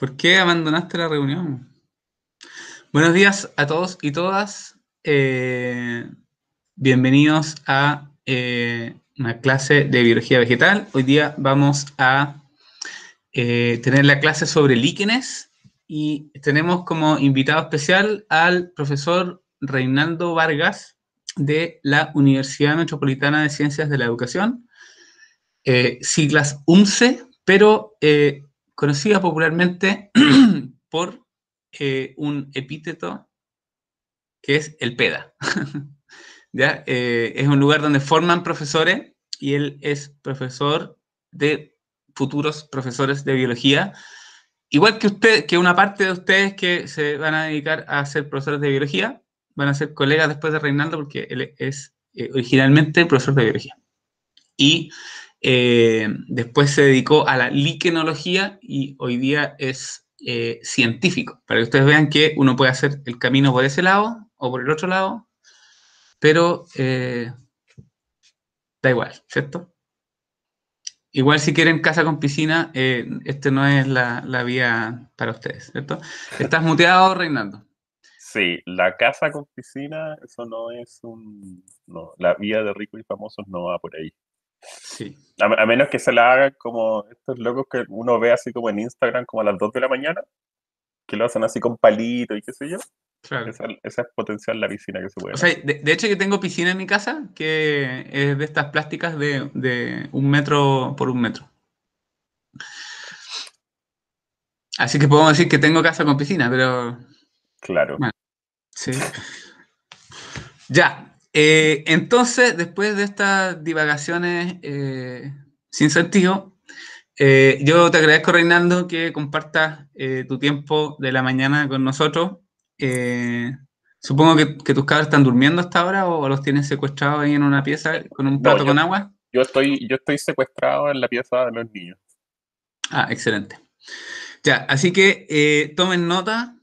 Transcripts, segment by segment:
¿Por qué abandonaste la reunión? Buenos días a todos y todas. Bienvenidos a una clase de biología vegetal. Hoy día vamos a tener la clase sobre líquenes y tenemos como invitado especial al profesor Reinaldo Vargas de la Universidad Metropolitana de Ciencias de la Educación, siglas UMCE, pero conocida popularmente por un epíteto que es el PEDA. ¿Ya? Es un lugar donde forman profesores y él es profesor de futuros profesores de biología. Igual que usted, que una parte de ustedes que se van a dedicar a ser profesores de biología, van a ser colegas después de Reinaldo porque él es originalmente profesor de biología. Y después se dedicó a la liquenología y hoy día es científico, para que ustedes vean que uno puede hacer el camino por ese lado o por el otro lado, pero da igual, ¿cierto? Igual si quieren casa con piscina, este no es la vía para ustedes, ¿cierto? Estás muteado, Reinaldo. Sí, la casa con piscina, eso no es un... No, la vida de ricos y famosos no va por ahí. Sí, A menos que se la hagan como estos locos que uno ve así como en Instagram como a las 2 de la mañana, que lo hacen así con palito y qué sé yo. claro. Esa es potencial la piscina que se O pueden sea, hacer. de hecho yo tengo piscina en mi casa que es de estas plásticas de 1 metro por 1 metro. Así que podemos decir que tengo casa con piscina, pero Claro. bueno, sí. Ya. Entonces, después de estas divagaciones sin sentido, yo te agradezco, Reinaldo, que compartas tu tiempo de la mañana con nosotros. Supongo que tus cabros están durmiendo hasta ahora o los tienes secuestrados ahí en una pieza con un No, plato con agua. yo estoy secuestrado en la pieza de los niños. Ah, excelente. Ya, así que tomen nota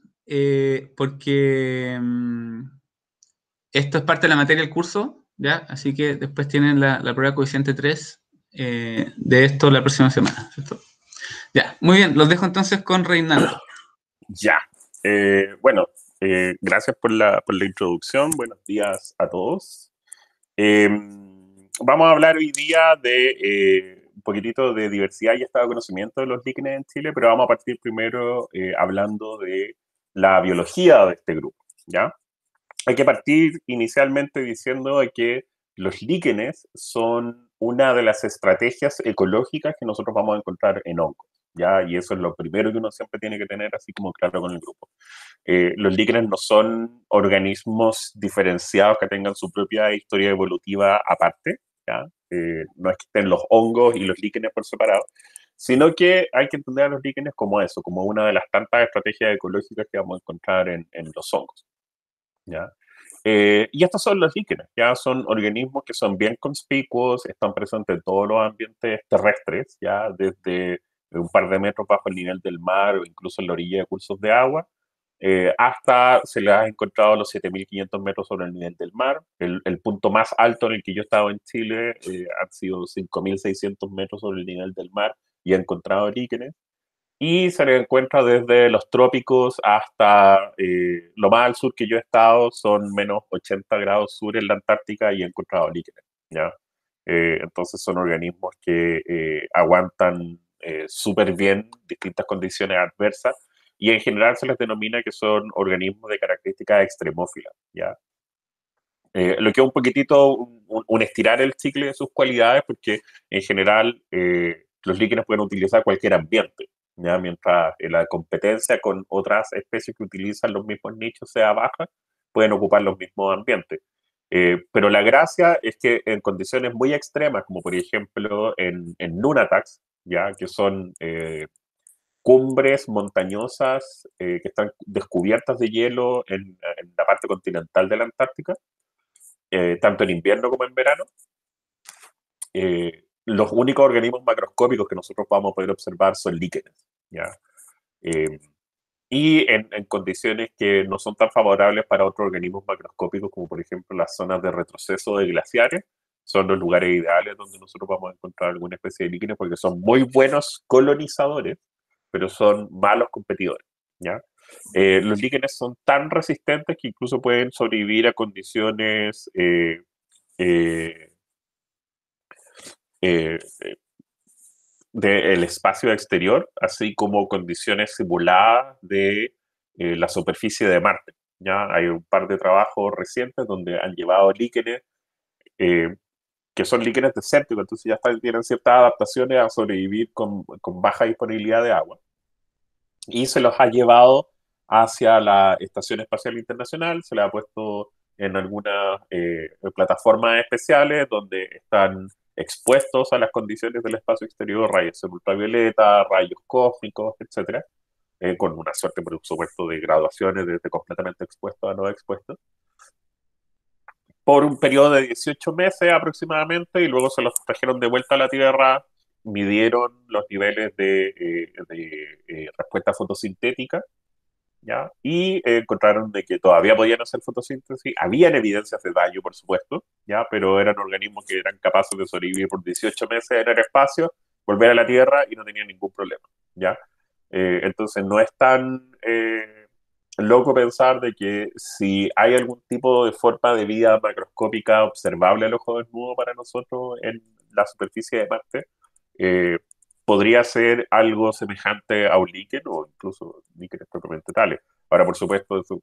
porque esto es parte de la materia del curso, ¿ya? Así que después tienen la prueba coeficiente 3 de esto la próxima semana, ¿cierto? Ya, muy bien, los dejo entonces con Reinaldo. Ya. Bueno, gracias por la introducción. Buenos días a todos. Vamos a hablar hoy día de un poquitito de diversidad y estado de conocimiento de los líquenes en Chile, pero vamos a partir primero hablando de la biología de este grupo, ¿ya? Hay que partir inicialmente diciendo que los líquenes son una de las estrategias ecológicas que nosotros vamos a encontrar en hongos, ¿ya? Y eso es lo primero que uno siempre tiene que tener así como claro con el grupo. Los líquenes no son organismos diferenciados que tengan su propia historia evolutiva aparte, ¿ya? No es que estén los hongos y los líquenes por separado, sino que hay que entender a los líquenes como eso, como una de las tantas estrategias ecológicas que vamos a encontrar en los hongos, ¿ya? Y estos son los líquenes, ya son organismos que son bien conspicuos, están presentes en todos los ambientes terrestres, ya desde un par de metros bajo el nivel del mar o incluso en la orilla de cursos de agua, hasta se les ha encontrado a los 7.500 metros sobre el nivel del mar. El punto más alto en el que yo he estado en Chile han sido 5.600 metros sobre el nivel del mar y he encontrado líquenes y se le encuentra desde los trópicos hasta lo más al sur que yo he estado, son menos 80 grados sur en la Antártica y he encontrado líquenes, ¿ya? Entonces son organismos que aguantan súper bien distintas condiciones adversas y en general se les denomina que son organismos de características extremófilas, ¿ya? Lo que es un poquitito un estirar el chicle de sus cualidades, porque en general los líquenes pueden utilizar cualquier ambiente, ¿ya? Mientras la competencia con otras especies que utilizan los mismos nichos sea baja, pueden ocupar los mismos ambientes. Pero la gracia es que en condiciones muy extremas, como por ejemplo en nunataks, ¿ya? Que son cumbres montañosas que están descubiertas de hielo en la parte continental de la Antártica, tanto en invierno como en verano, los únicos organismos macroscópicos que nosotros vamos a poder observar son líquenes, ¿ya? Eh, y en condiciones que no son tan favorables para otros organismos macroscópicos, como por ejemplo las zonas de retroceso de glaciares, son los lugares ideales donde nosotros vamos a encontrar alguna especie de líquenes porque son muy buenos colonizadores, pero son malos competidores, ¿ya? Los líquenes son tan resistentes que incluso pueden sobrevivir a condiciones eh, eh, del espacio exterior, así como condiciones simuladas de la superficie de Marte. ¿Ya? Hay un par de trabajos recientes donde han llevado líquenes eh, que son líquenes desérticos, entonces ya tienen ciertas adaptaciones a sobrevivir con baja disponibilidad de agua. Y se los ha llevado hacia la Estación Espacial Internacional, se les ha puesto en algunas plataformas especiales donde están expuestos a las condiciones del espacio exterior, rayos ultravioleta, rayos cósmicos, etcétera, con una suerte, por supuesto, de graduaciones desde completamente expuestos a no expuestos, por un periodo de 18 meses aproximadamente, y luego se los trajeron de vuelta a la Tierra, midieron los niveles de respuesta fotosintética, ¿ya? Y encontraron de que todavía podían hacer fotosíntesis, habían evidencias de daño, por supuesto, ¿ya? Pero eran organismos que eran capaces de sobrevivir por 18 meses en el espacio, volver a la Tierra y no tenían ningún problema, ¿ya? Entonces no es tan loco pensar de que si hay algún tipo de forma de vida macroscópica observable al ojo desnudo para nosotros en la superficie de Marte, eh, podría ser algo semejante a un líquen o incluso líquenes propiamente tales. Ahora, por supuesto, eso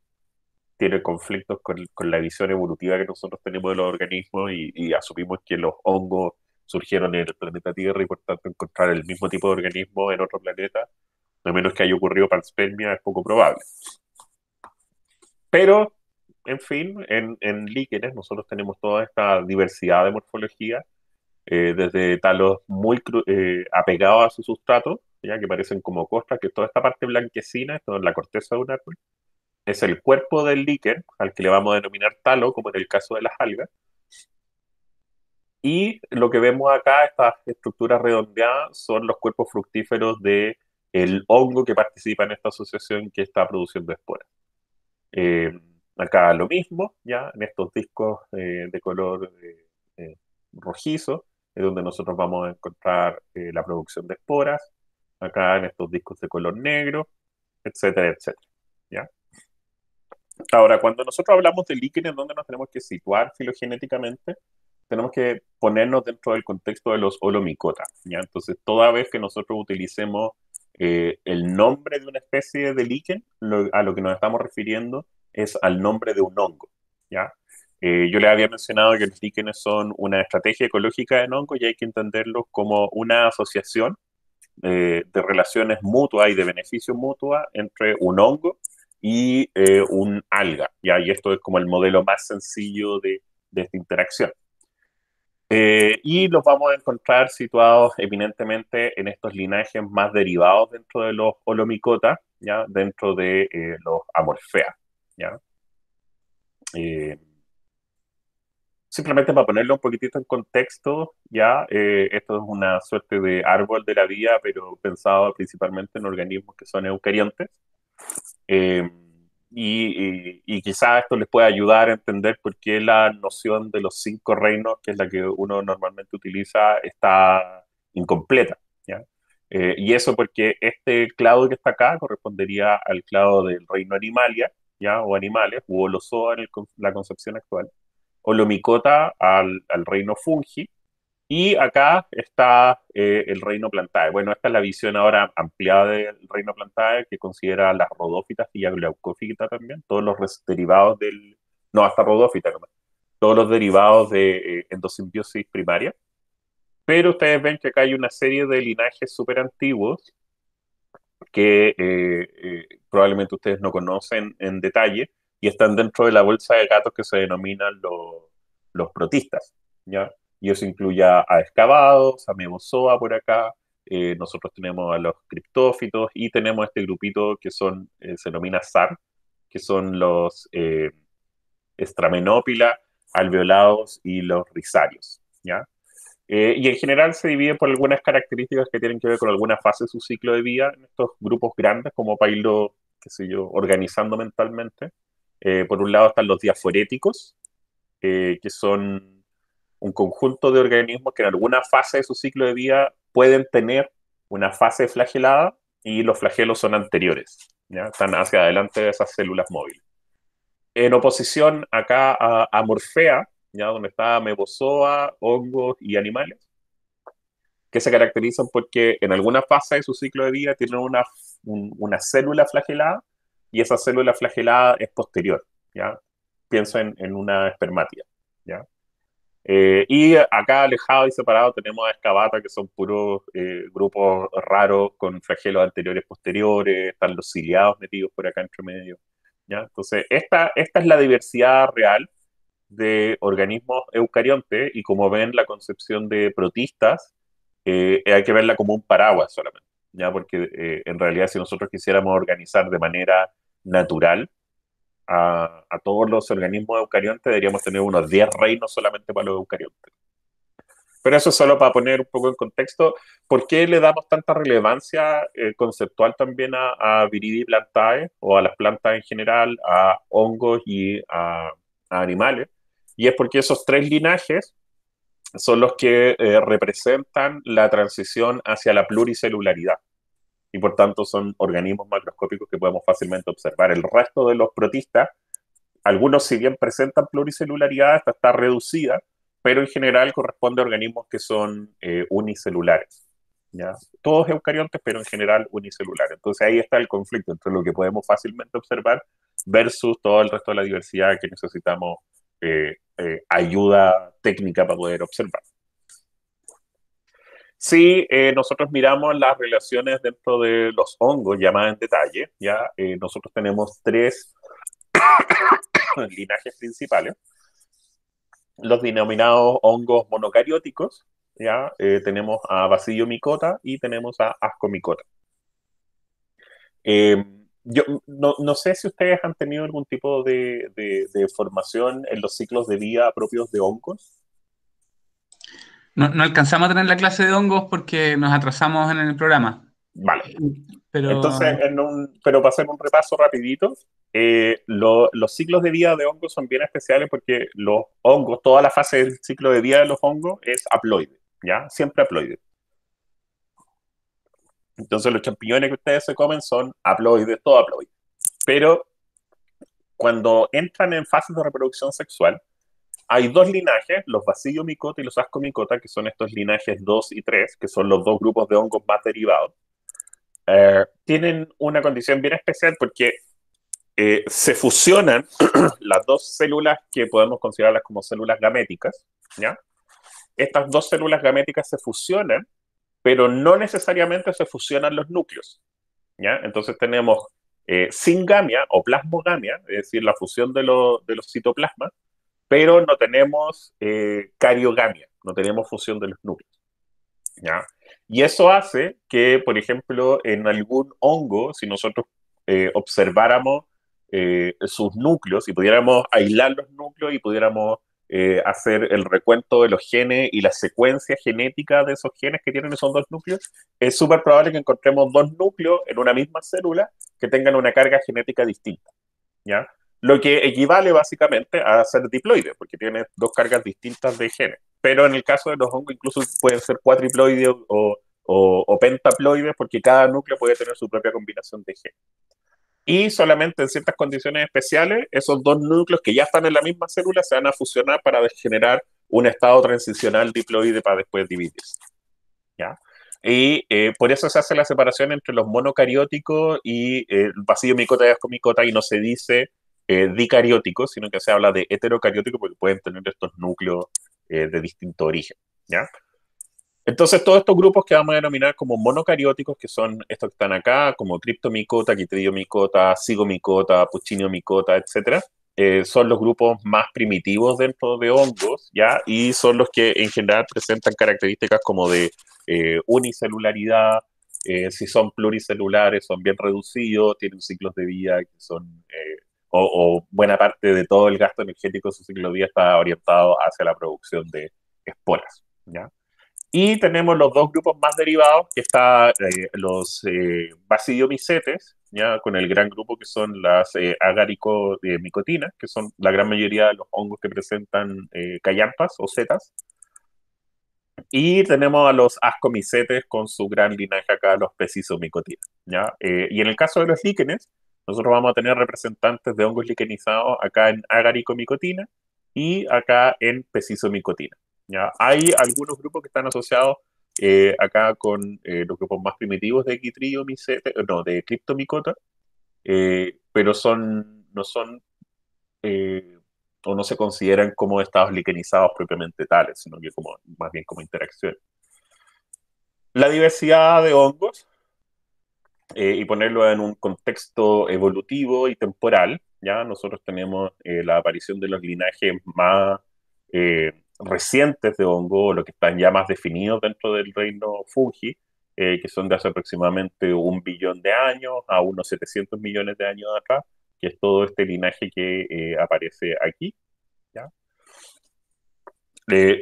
tiene conflictos con la visión evolutiva que nosotros tenemos de los organismos y asumimos que los hongos surgieron en el planeta Tierra y por tanto encontrar el mismo tipo de organismo en otro planeta, a menos que haya ocurrido panspermia, es poco probable. Pero, en fin, en líquenes nosotros tenemos toda esta diversidad de morfología, desde talos muy apegados a su sustrato, ya que parecen como costras, que toda esta parte blanquecina, esto es la corteza de un árbol, es el cuerpo del líquen, al que le vamos a denominar talo, como en el caso de las algas. Y lo que vemos acá, estas estructuras redondeadas, son los cuerpos fructíferos de el hongo que participa en esta asociación que está produciendo esporas. Eh, Acá lo mismo, ya en estos discos de color rojizo, es donde nosotros vamos a encontrar la producción de esporas, acá en estos discos de color negro, etcétera, etcétera. ¿Ya? Ahora, cuando nosotros hablamos de líquenes, ¿dónde nos tenemos que situar filogenéticamente? Tenemos que ponernos dentro del contexto de los holomicotas, ¿ya? Entonces, toda vez que nosotros utilicemos el nombre de una especie de líquen, a lo que nos estamos refiriendo es al nombre de un hongo, ¿ya? Yo les había mencionado que los líquenes son una estrategia ecológica en hongos y hay que entenderlos como una asociación de relaciones mutuas y de beneficio mutua entre un hongo y un alga, ¿ya? Y esto es como el modelo más sencillo de esta interacción. Y los vamos a encontrar situados eminentemente en estos linajes más derivados dentro de los holomicotas, ¿ya? Dentro de los amorfea, ¿ya? Eh, Simplemente para ponerlo un poquitito en contexto, ya, esto es una suerte de árbol de la vida, pero pensado principalmente en organismos que son eucariontes. Eh, y quizás esto les pueda ayudar a entender por qué la noción de los 5 reinos, que es la que uno normalmente utiliza, está incompleta, ¿ya? Y eso porque este clado que está acá correspondería al clado del reino Animalia, ¿ya? O animales, u Holozoa en la concepción actual, Holomicota al reino Fungi, y acá está el reino Plantae. Bueno, esta es la visión ahora ampliada del reino Plantae, que considera las rodófitas y a glaucófita también, todos los derivados del... No, hasta rodófita nomás. Todos los derivados de endosimbiosis primaria. Pero ustedes ven que acá hay una serie de linajes súper antiguos que probablemente ustedes no conocen en detalle y están dentro de la bolsa de gatos que se denominan los protistas, ¿ya? Y eso incluye a excavados, a Mebozoa por acá, nosotros tenemos a los criptófitos y tenemos este grupito que son, se denomina SAR, que son los Stramenópila, alveolados y los rizarios, ¿ya? Y en general se divide por algunas características que tienen que ver con alguna fase de su ciclo de vida en estos grupos grandes, como para irlo, qué sé yo, organizando mentalmente. Por un lado están los diaforéticos, que son un conjunto de organismos que en alguna fase de su ciclo de vida pueden tener una fase flagelada y los flagelos son anteriores, ¿ya? Están hacia adelante de esas células móviles. En oposición acá a Morphea, ¿ya? Donde está Mebozoa, hongos y animales, que se caracterizan porque en alguna fase de su ciclo de vida tienen una célula flagelada y esa célula flagelada es posterior, ¿ya? Pienso en una espermática, ¿ya? Y acá alejado y separado tenemos a Escabata, que son puros grupos raros con flagelos anteriores posteriores, están los ciliados metidos por acá entre medio, ¿ya? Entonces, esta es la diversidad real de organismos eucariontes y como ven la concepción de protistas, hay que verla como un paraguas solamente, ¿ya? Porque en realidad si nosotros quisiéramos organizar de manera natural a todos los organismos eucariontes, deberíamos tener unos 10 reinos solamente para los eucariontes. Pero eso es solo para poner un poco en contexto por qué le damos tanta relevancia conceptual también a Viridae plantae o a las plantas en general, a hongos y a animales. Y es porque esos tres linajes son los que representan la transición hacia la pluricelularidad. Y por tanto son organismos macroscópicos que podemos fácilmente observar. El resto de los protistas, algunos si bien presentan pluricelularidad, esta está reducida, pero en general corresponde a organismos que son unicelulares, ¿ya? Todos eucariontes, pero en general unicelulares. Entonces ahí está el conflicto entre lo que podemos fácilmente observar versus todo el resto de la diversidad que necesitamos ayuda técnica para poder observar. Si nosotros miramos las relaciones dentro de los hongos ya más en detalle, ya nosotros tenemos tres linajes principales, los denominados hongos monocarióticos, ya tenemos a Bacillomycota y tenemos a Ascomycota. Yo no sé si ustedes han tenido algún tipo de formación en los ciclos de vida propios de hongos. No alcanzamos a tener la clase de hongos porque nos atrasamos en el programa. Vale. Pero Entonces, pero para hacer un repaso rapidito, los ciclos de vida de hongos son bien especiales porque los hongos, toda la fase del ciclo de vida de los hongos es haploide, ¿ya? Siempre haploide. Entonces los champiñones que ustedes se comen son haploides, todo haploide. Pero cuando entran en fases de reproducción sexual, hay dos linajes, los Bacillomycota y los Ascomycota, que son estos linajes 2 y 3, que son los dos grupos de hongos más derivados. Tienen una condición bien especial porque se fusionan las dos células que podemos considerarlas como células gaméticas, ¿ya? Estas dos células gaméticas se fusionan, pero no necesariamente se fusionan los núcleos, ¿ya? Entonces tenemos singamia o plasmogamia, es decir, la fusión de los citoplasmas, pero no tenemos cariogamia, no tenemos fusión de los núcleos, ¿ya? Y eso hace que, por ejemplo, en algún hongo, si nosotros observáramos sus núcleos y pudiéramos aislar los núcleos y pudiéramos hacer el recuento de los genes y la secuencia genética de esos genes que tienen esos dos núcleos, es súper probable que encontremos dos núcleos en una misma célula que tengan una carga genética distinta, ¿ya? Lo que equivale básicamente a ser diploide, porque tiene dos cargas distintas de genes. Pero en el caso de los hongos incluso pueden ser cuatriploides o pentaploides, porque cada núcleo puede tener su propia combinación de genes. Y solamente en ciertas condiciones especiales, esos dos núcleos que ya están en la misma célula se van a fusionar para generar un estado transicional diploide para después dividirse, ¿ya? Y por eso se hace la separación entre los monocarióticos y el Bacillomycota y Ascomycota, y no se dice dicarióticos, sino que se habla de heterocarióticos porque pueden tener estos núcleos de distinto origen, ¿ya? Entonces, todos estos grupos que vamos a denominar como monocarióticos, que son estos que están acá, como Cryptomycota, Chytridiomycota, Zygomycota, Pucciniomycota, etcétera, son los grupos más primitivos dentro de hongos, ¿ya? Y son los que en general presentan características como de unicelularidad, si son pluricelulares, son bien reducidos, tienen ciclos de vida que son, o buena parte de todo el gasto energético de su ciclo de vida está orientado hacia la producción de esporas, ¿ya? Y tenemos los dos grupos más derivados, que está los basidiomycetes, ya con el gran grupo que son las agaricodicotinas, que son la gran mayoría de los hongos que presentan callampas o setas. Y tenemos a los ascomicetes con su gran linaje acá, los pecisomicotina, ¿ya? Y en el caso de los líquenes, nosotros vamos a tener representantes de hongos liquenizados acá en agaricomicotina y acá en pecisomicotina, ¿ya? Hay algunos grupos que están asociados acá con los grupos más primitivos de Equitrio-micete, no, de Cryptomicota, pero no son eh, o no se consideran como estados liquenizados propiamente tales, sino que como, más bien como interacción. La diversidad de hongos, y ponerlo en un contexto evolutivo y temporal, ya nosotros tenemos la aparición de los linajes más recientes de hongo, o lo que están ya más definidos dentro del reino fungi, que son de hace aproximadamente 1 billón de años a unos 700 millones de años atrás, que es todo este linaje que aparece aquí, ¿ya?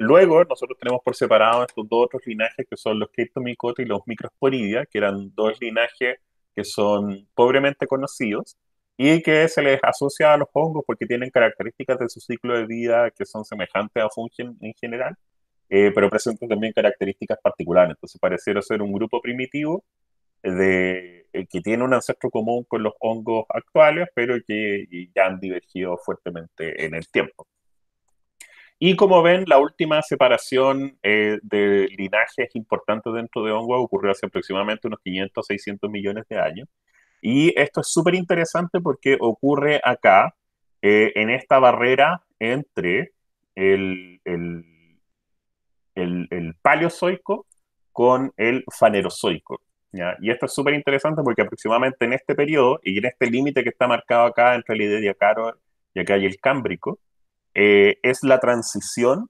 Luego, nosotros tenemos por separado estos dos otros linajes que son los Cryptomycota y los Microsporidia, que eran dos linajes que son pobremente conocidos y que se les asocia a los hongos porque tienen características de su ciclo de vida que son semejantes a fungi en general, pero presentan también características particulares. Entonces, pareciera ser un grupo primitivo que tiene un ancestro común con los hongos actuales, pero que ya han divergido fuertemente en el tiempo. Y como ven, la última separación de linajes importantes dentro de hongos ocurrió hace aproximadamente unos 500, 600 millones de años. Y esto es súper interesante porque ocurre acá, en esta barrera entre el, el, el paleozoico con el fanerozoico, ¿ya? Y esto es súper interesante porque aproximadamente en este periodo y en este límite que está marcado acá entre el Ediacaro y acá hay el Cámbrico, es la transición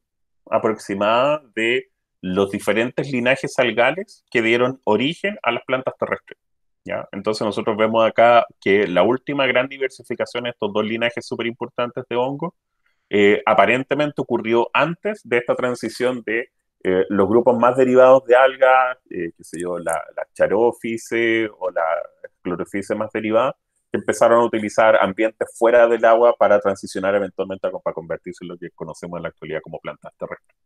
aproximada de los diferentes linajes algales que dieron origen a las plantas terrestres, ¿ya? Entonces nosotros vemos acá que la última gran diversificación de estos dos linajes súper importantes de hongos aparentemente ocurrió antes de esta transición de los grupos más derivados de algas, qué sé yo, la charophyce o la clorofise más derivada, que empezaron a utilizar ambientes fuera del agua para transicionar eventualmente para convertirse en lo que conocemos en la actualidad como plantas terrestres.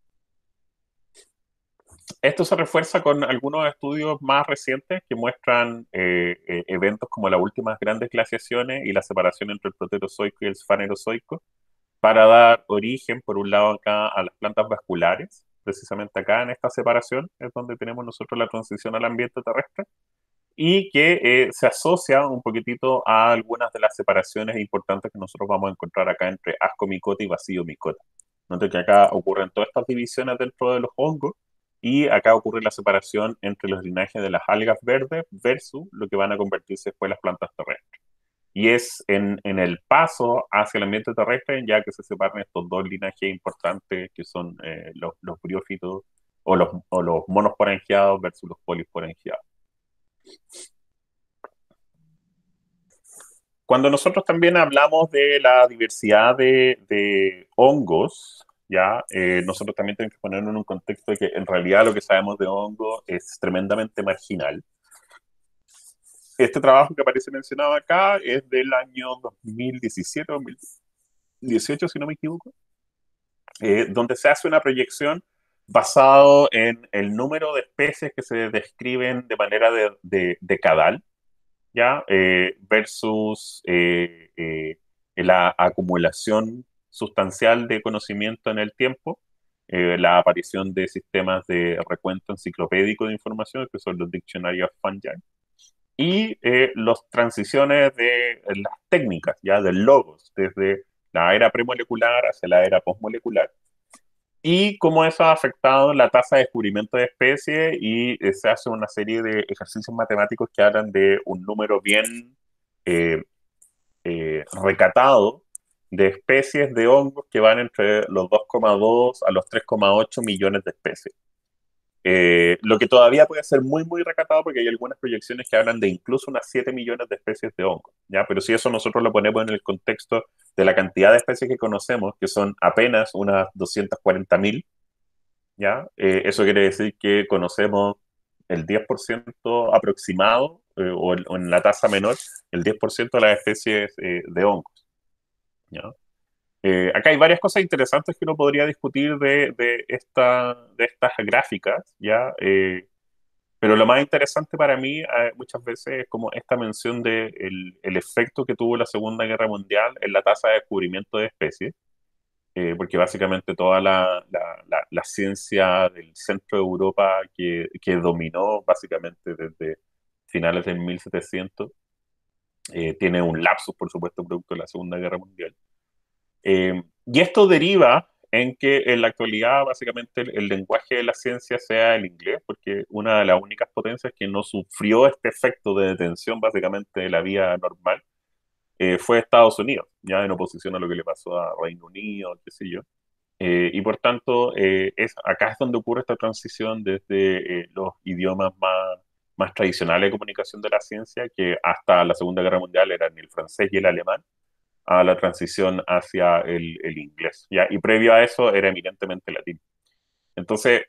Esto se refuerza con algunos estudios más recientes que muestran eventos como las últimas grandes glaciaciones y la separación entre el proterozoico y el fanerozoico, para dar origen, por un lado, acá a las plantas vasculares, precisamente acá en esta separación es donde tenemos nosotros la transición al ambiente terrestre, y que se asocia un poquitito a algunas de las separaciones importantes que nosotros vamos a encontrar acá entre ascomicota y basidiomicota. Note que acá ocurren todas estas divisiones dentro de los hongos, y acá ocurre la separación entre los linajes de las algas verdes versus lo que van a convertirse después las plantas terrestres. Y es en el paso hacia el ambiente terrestre ya que se separan estos dos linajes importantes que son los briófitos o los monosporangiados versus los polisporangiados. Cuando nosotros también hablamos de la diversidad de hongos, ya, nosotros también tenemos que ponernos en un contexto de que en realidad lo que sabemos de hongos es tremendamente marginal. Este trabajo que aparece mencionado acá es del año 2017, 2018, si no me equivoco, donde se hace una proyección basado en el número de especies que se describen de manera decadal, ¿ya? Versus la acumulación sustancial de conocimiento en el tiempo, la aparición de sistemas de recuento enciclopédico de información, que son los Dictionary of Fungi, y las transiciones de las técnicas, ya del logos, desde la era premolecular hacia la era postmolecular, y cómo eso ha afectado la tasa de descubrimiento de especies, y se hace una serie de ejercicios matemáticos que hablan de un número bien eh, recatado de especies de hongos que van entre los 2,2 a los 3,8 millones de especies. Lo que todavía puede ser muy, muy recatado porque hay algunas proyecciones que hablan de incluso unas 7 millones de especies de hongos, ¿ya? Pero si eso nosotros lo ponemos en el contexto de la cantidad de especies que conocemos, que son apenas unas 240.000, ¿ya? Eso quiere decir que conocemos el 10% aproximado, o en la tasa menor, el 10% de las especies de hongos, ¿ya? Acá hay varias cosas interesantes que uno podría discutir de estas gráficas, ¿ya? Pero lo más interesante para mí muchas veces es como esta mención de el efecto que tuvo la Segunda Guerra Mundial en la tasa de descubrimiento de especies, porque básicamente toda la ciencia del centro de Europa que dominó básicamente desde finales del 1700 tiene un lapsus, por supuesto, producto de la Segunda Guerra Mundial. Y esto deriva en que en la actualidad básicamente el lenguaje de la ciencia sea el inglés, porque una de las únicas potencias que no sufrió este efecto de detención básicamente de la vía normal fue Estados Unidos, ya en oposición a lo que le pasó a Reino Unido, qué sé yo. Y por tanto, acá es donde ocurre esta transición desde los idiomas más tradicionales de comunicación de la ciencia, que hasta la Segunda Guerra Mundial eran el francés y el alemán, a la transición hacia el inglés, ¿ya? Y previo a eso era eminentemente latín. Entonces,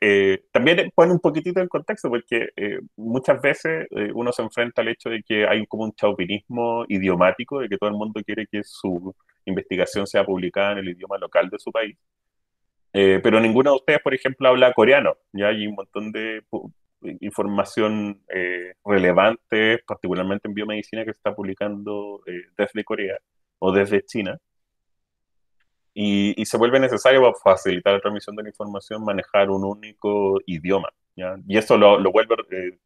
también pone un poquitito en contexto, porque muchas veces uno se enfrenta al hecho de que hay como un chauvinismo idiomático, de que todo el mundo quiere que su investigación sea publicada en el idioma local de su país. Pero ninguno de ustedes, por ejemplo, habla coreano. Ya hay un montón de información relevante, particularmente en biomedicina, que se está publicando desde Corea o desde China. Y se vuelve necesario para facilitar la transmisión de la información manejar un único idioma, ¿ya? Y eso lo vuelve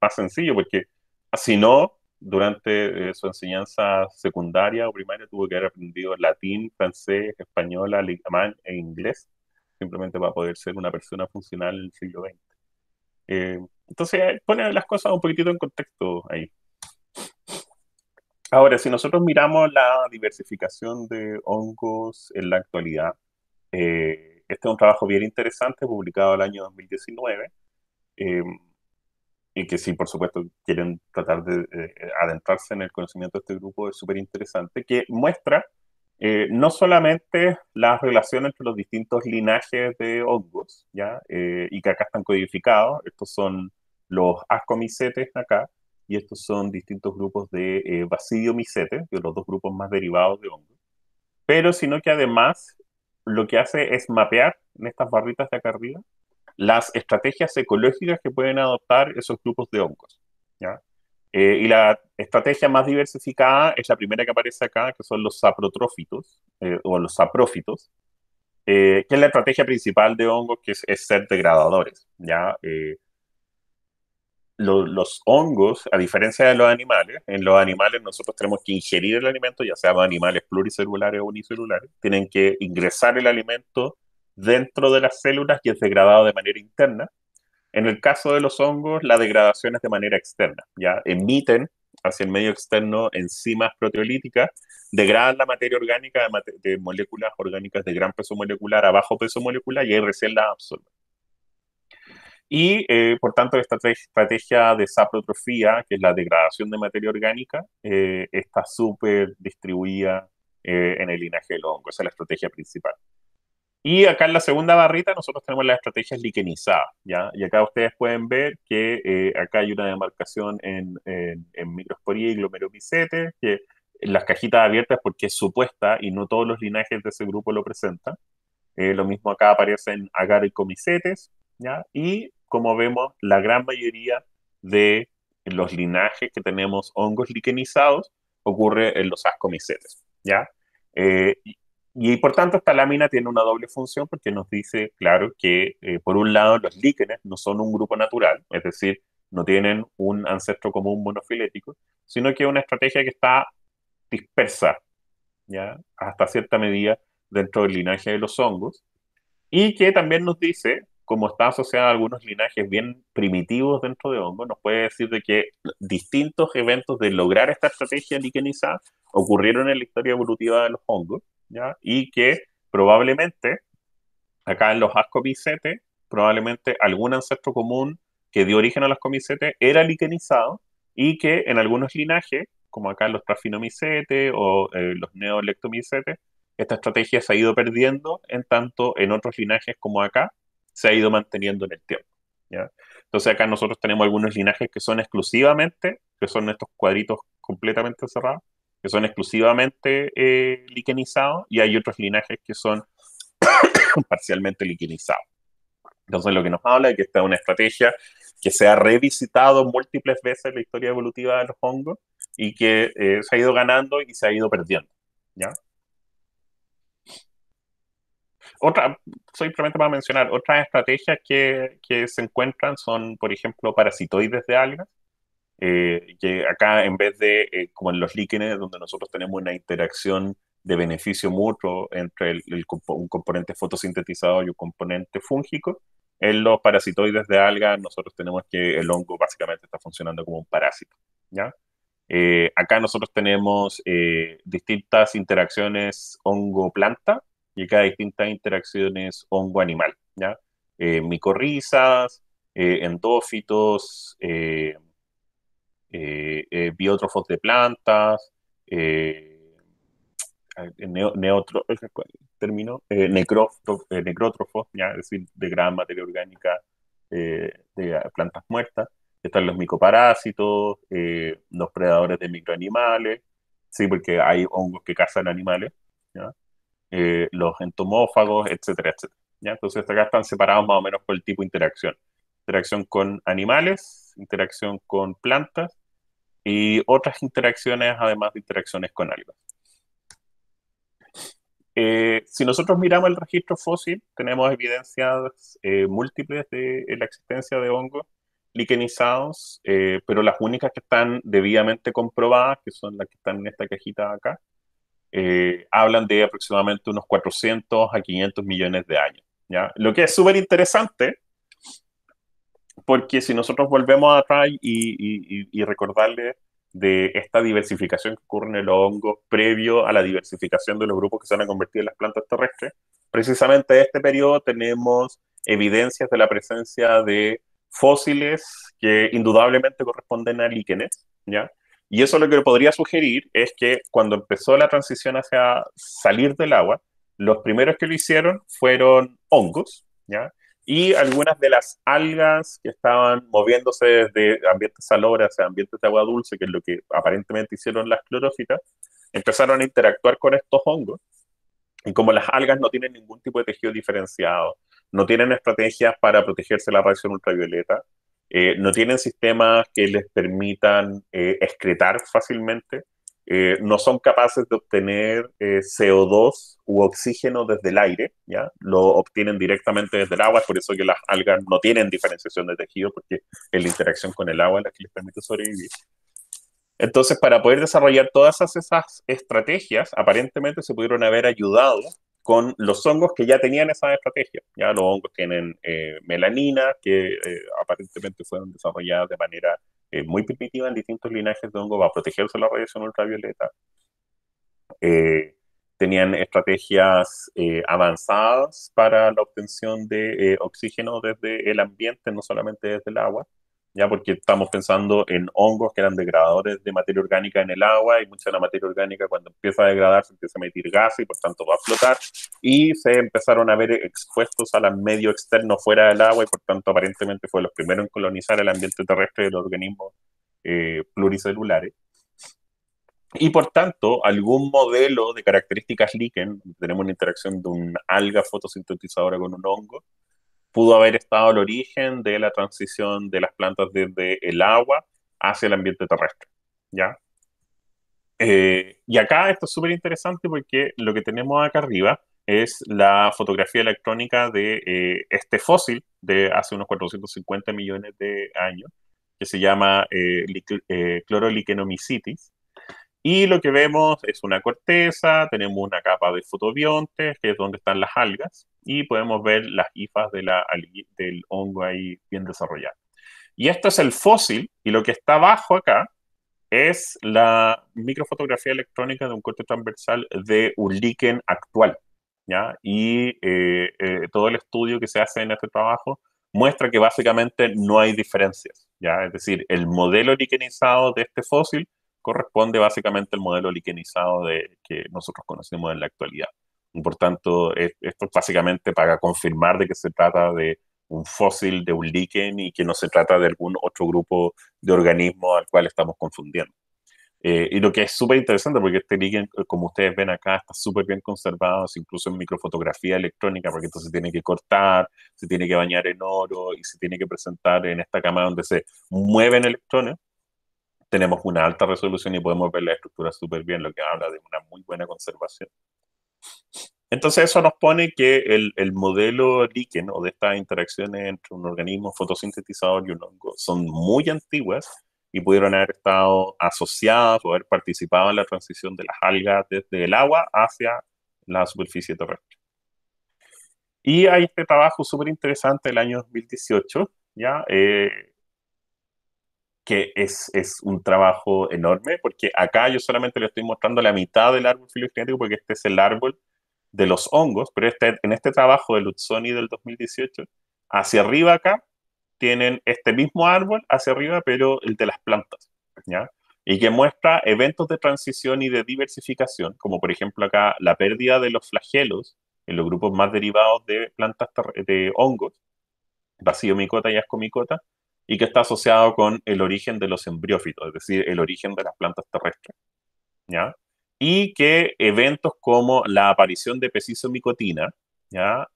más sencillo porque si no, durante su enseñanza secundaria o primaria tuvo que haber aprendido latín, francés, español, alemán e inglés, simplemente para poder ser una persona funcional en el siglo XX. Entonces pone las cosas un poquitito en contexto ahí. Ahora, si nosotros miramos la diversificación de hongos en la actualidad, este es un trabajo bien interesante, publicado el año 2019, eh, y que sí, por supuesto, quieren tratar de adentrarse en el conocimiento de este grupo, es súper interesante, que muestra no solamente las relaciones entre los distintos linajes de hongos, ¿ya? Y que acá están codificados, estos son los ascomicetes acá, y estos son distintos grupos de basidiomicetes, que son los dos grupos más derivados de hongos, pero sino que además lo que hace es mapear en estas barritas de acá arriba las estrategias ecológicas que pueden adoptar esos grupos de hongos, ¿ya? Y la estrategia más diversificada es la primera que aparece acá, que son los saprotrófitos, o los saprófitos, que es la estrategia principal de hongos, que es ser degradadores, ¿ya? Los hongos, a diferencia de los animales, en los animales nosotros tenemos que ingerir el alimento, ya sean animales pluricelulares o unicelulares, tienen que ingresar el alimento dentro de las células y es degradado de manera interna. En el caso de los hongos, la degradación es de manera externa, ya emiten hacia el medio externo enzimas proteolíticas, degradan la materia orgánica de moléculas orgánicas de gran peso molecular a bajo peso molecular y ahí recién la absorben. Y por tanto, esta estrategia de saprotrofía, que es la degradación de materia orgánica, está súper distribuida en el linaje del hongo. Esa es la estrategia principal. Y acá en la segunda barrita nosotros tenemos las estrategias liquenizadas, ¿ya? Y acá ustedes pueden ver que acá hay una demarcación en microsporía y glomerulomicetes, que en las cajitas abiertas porque es supuesta y no todos los linajes de ese grupo lo presentan. Lo mismo acá aparecen agaricomicetes, ¿ya? Y como vemos, la gran mayoría de los linajes que tenemos hongos liquenizados ocurre en los ascomicetes, ¿ya? Y por tanto esta lámina tiene una doble función porque nos dice, claro, que por un lado los líquenes no son un grupo natural, es decir, no tienen un ancestro común monofilético, sino que es una estrategia que está dispersa, ¿ya? Hasta cierta medida dentro del linaje de los hongos, y que también nos dice, como está asociada a algunos linajes bien primitivos dentro de hongos, nos puede decir de que distintos eventos de lograr esta estrategia liquenizada ocurrieron en la historia evolutiva de los hongos, ¿ya? Y que probablemente, acá en los ascomicetes, probablemente algún ancestro común que dio origen a los comicetes era liquenizado y que en algunos linajes, como acá en los trafinomicetes o los neolectomicetes, esta estrategia se ha ido perdiendo, en tanto en otros linajes como acá se ha ido manteniendo en el tiempo, ¿ya? Entonces acá nosotros tenemos algunos linajes que son exclusivamente, que son estos cuadritos completamente cerrados, que son exclusivamente liquenizados, y hay otros linajes que son parcialmente liquenizados. Entonces, lo que nos habla es que esta es una estrategia que se ha revisitado múltiples veces en la historia evolutiva de los hongos y que se ha ido ganando y se ha ido perdiendo, ¿ya? Otra, simplemente para mencionar, otras estrategias que se encuentran son, por ejemplo, parasitoides de algas, que acá en vez de, como en los líquenes, donde nosotros tenemos una interacción de beneficio mutuo entre un componente fotosintetizador y un componente fúngico, en los parasitoides de algas nosotros tenemos que el hongo básicamente está funcionando como un parásito, ¿ya? Acá nosotros tenemos distintas interacciones hongo-planta y acá distintas interacciones hongo-animal, ¿ya? Micorrizas, endófitos, biótrofos de plantas, neotro, término, necrótrofos, ¿ya? Es decir, de gran materia orgánica de plantas muertas. Están los micoparásitos, los predadores de microanimales, sí, porque hay hongos que cazan animales, ¿ya? Los entomófagos, etcétera, etcétera, ¿ya? Entonces acá están separados más o menos por el tipo de interacción. Interacción con animales, interacción con plantas y otras interacciones, además de interacciones con algas. Si nosotros miramos el registro fósil, tenemos evidencias múltiples de la existencia de hongos liquenizados, pero las únicas que están debidamente comprobadas, que son las que están en esta cajita acá, hablan de aproximadamente unos 400 a 500 millones de años, ¿ya? Lo que es súper interesante, porque si nosotros volvemos atrás y recordarles de esta diversificación que ocurre en el hongo previo a la diversificación de los grupos que se van a convertir en las plantas terrestres, precisamente en este periodo tenemos evidencias de la presencia de fósiles que indudablemente corresponden a líquenes, ¿ya? Y eso lo que podría sugerir es que cuando empezó la transición hacia salir del agua, los primeros que lo hicieron fueron hongos, ¿ya? Y algunas de las algas que estaban moviéndose desde ambientes salobres a ambientes de agua dulce, que es lo que aparentemente hicieron las clorófitas, empezaron a interactuar con estos hongos. Y como las algas no tienen ningún tipo de tejido diferenciado, no tienen estrategias para protegerse de la radiación ultravioleta, no tienen sistemas que les permitan excretar fácilmente, no son capaces de obtener CO2 u oxígeno desde el aire, ¿ya? Lo obtienen directamente desde el agua, es por eso que las algas no tienen diferenciación de tejido, porque es la interacción con el agua la que les permite sobrevivir. Entonces, para poder desarrollar todas esas estrategias, aparentemente se pudieron haber ayudado con los hongos que ya tenían esas estrategias. Ya los hongos tienen melanina, que aparentemente fueron desarrolladas de manera muy primitiva en distintos linajes de hongos para protegerse de la radiación ultravioleta. Tenían estrategias avanzadas para la obtención de oxígeno desde el ambiente, no solamente desde el agua, ya porque estamos pensando en hongos que eran degradadores de materia orgánica en el agua, y mucha de la materia orgánica cuando empieza a degradarse empieza a emitir gas y por tanto va a flotar, y se empezaron a ver expuestos al medio externo fuera del agua, y por tanto aparentemente fue los primeros en colonizar el ambiente terrestre de los organismos pluricelulares. Y por tanto, algún modelo de características líquen, tenemos una interacción de una alga fotosintetizadora con un hongo, pudo haber estado al origen de la transición de las plantas desde el agua hacia el ambiente terrestre, ¿ya? Y acá esto es súper interesante porque lo que tenemos acá arriba es la fotografía electrónica de este fósil de hace unos 450 millones de años, que se llama Chlorolichenomycetes. Y lo que vemos es una corteza, tenemos una capa de fotobiontes, que es donde están las algas, y podemos ver las hifas del hongo ahí bien desarrolladas. Y esto es el fósil, y lo que está abajo acá es la microfotografía electrónica de un corte transversal de un líquen actual, ¿ya? Y todo el estudio que se hace en este trabajo muestra que básicamente no hay diferencias, ¿ya? Es decir, el modelo liquenizado de este fósil corresponde básicamente al modelo liquenizado que nosotros conocemos en la actualidad. Y por tanto, esto es básicamente para confirmar de que se trata de un fósil de un líquen y que no se trata de algún otro grupo de organismos al cual estamos confundiendo. Y lo que es súper interesante, porque este líquen, como ustedes ven acá, está súper bien conservado, incluso en microfotografía electrónica, porque entonces se tiene que cortar, se tiene que bañar en oro y se tiene que presentar en esta cámara donde se mueven electrones. Tenemos una alta resolución y podemos ver la estructura súper bien, lo que habla de una muy buena conservación. Entonces eso nos pone que el modelo líquen o de estas interacciones entre un organismo fotosintetizador y un hongo son muy antiguas y pudieron haber estado asociadas o haber participado en la transición de las algas desde el agua hacia la superficie terrestre. Y hay este trabajo súper interesante del año 2018, ¿ya? Que es un trabajo enorme, porque acá yo solamente le estoy mostrando la mitad del árbol filogenético, porque este es el árbol de los hongos, pero en este trabajo de Luzzoni del 2018, hacia arriba acá tienen este mismo árbol hacia arriba, pero el de las plantas, ¿ya? Y que muestra eventos de transición y de diversificación, como por ejemplo acá la pérdida de los flagelos en los grupos más derivados de plantas de hongos, Basidiomycota y Ascomycota, y que está asociado con el origen de los embriófitos, es decir, el origen de las plantas terrestres, ¿ya? Y que eventos como la aparición de pecisomicotina, ¿ya?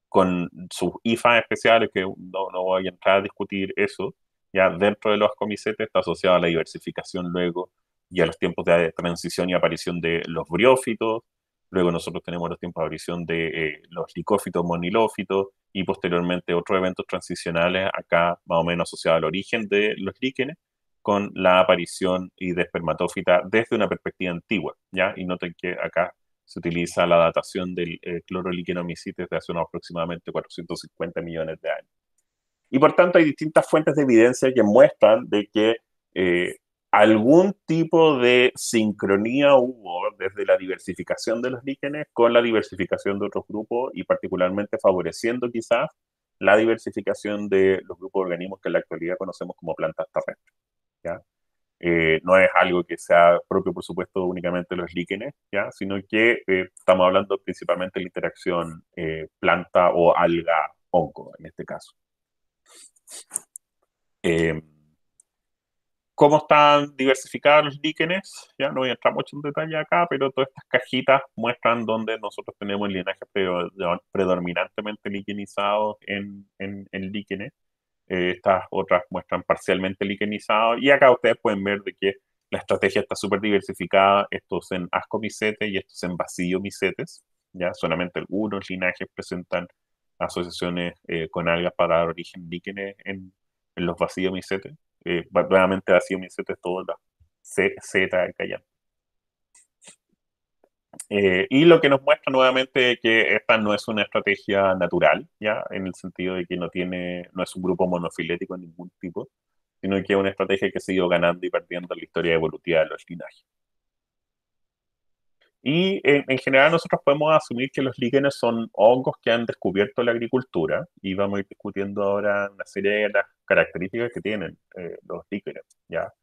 Con sus IFAs especiales, que no voy a entrar a discutir eso, ya dentro de los comicetes está asociado a la diversificación luego y a los tiempos de transición y aparición de los briófitos. Luego nosotros tenemos los tiempos de aparición de los licófitos, monilófitos y posteriormente otros eventos transicionales acá más o menos asociados al origen de los líquenes con la aparición y de espermatófita desde una perspectiva antigua, ¿ya? Y noten que acá se utiliza la datación del cloroliquenomycetes de hace unos aproximadamente 450 millones de años. Y por tanto hay distintas fuentes de evidencia que muestran de que eh, algún tipo de sincronía hubo desde la diversificación de los líquenes con la diversificación de otros grupos y particularmente favoreciendo quizás la diversificación de los grupos de organismos que en la actualidad conocemos como plantas terrestres, ¿ya? No es algo que sea propio, por supuesto, únicamente de los líquenes, ¿ya? Sino que estamos hablando principalmente de la interacción planta o alga-hongo, en este caso. Eh, ¿Cómo están diversificados los líquenes? Ya no voy a entrar mucho en detalle acá, pero todas estas cajitas muestran dónde nosotros tenemos linajes predominantemente liquenizados en líquenes. Estas otras muestran parcialmente liquenizados. Y acá ustedes pueden ver de que la estrategia está súper diversificada. Estos en ascomicetes y estos en basidiomicetes. Ya solamente algunos linajes presentan asociaciones con algas para dar origen líquenes en los basidiomicetes. Nuevamente basidiomicetes todas las Z callan. Y lo que nos muestra nuevamente que esta no es una estrategia natural, ¿ya? En el sentido de que no es un grupo monofilético de ningún tipo, sino que es una estrategia que se ha ido ganando y perdiendo en la historia evolutiva de los linajes. Y en general nosotros podemos asumir que los líquenes son hongos que han descubierto la agricultura y vamos a ir discutiendo ahora una serie de las características que tienen los líquenes, ¿ya?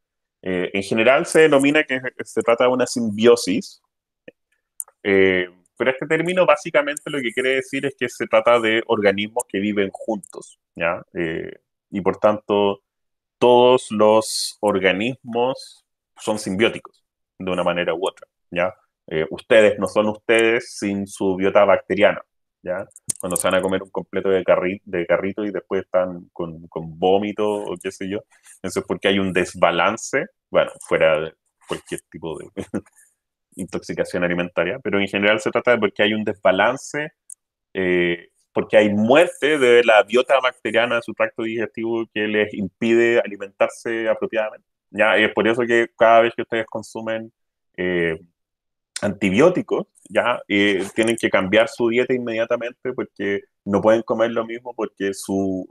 En general se denomina que se trata de una simbiosis, pero este término básicamente lo que quiere decir es que se trata de organismos que viven juntos, ¿ya? Y por tanto, todos los organismos son simbióticos de una manera u otra, ¿ya? Ustedes no son ustedes sin su biota bacteriana, ¿ya? Cuando se van a comer un completo de carrito y después están con vómito o qué sé yo, eso es porque hay un desbalance, bueno, fuera de cualquier tipo de intoxicación alimentaria, pero en general se trata de porque hay un desbalance, porque hay muerte de la biota bacteriana de su tracto digestivo que les impide alimentarse apropiadamente. Ya, es por eso que cada vez que ustedes consumen eh, antibióticos, ya tienen que cambiar su dieta inmediatamente porque no pueden comer lo mismo porque su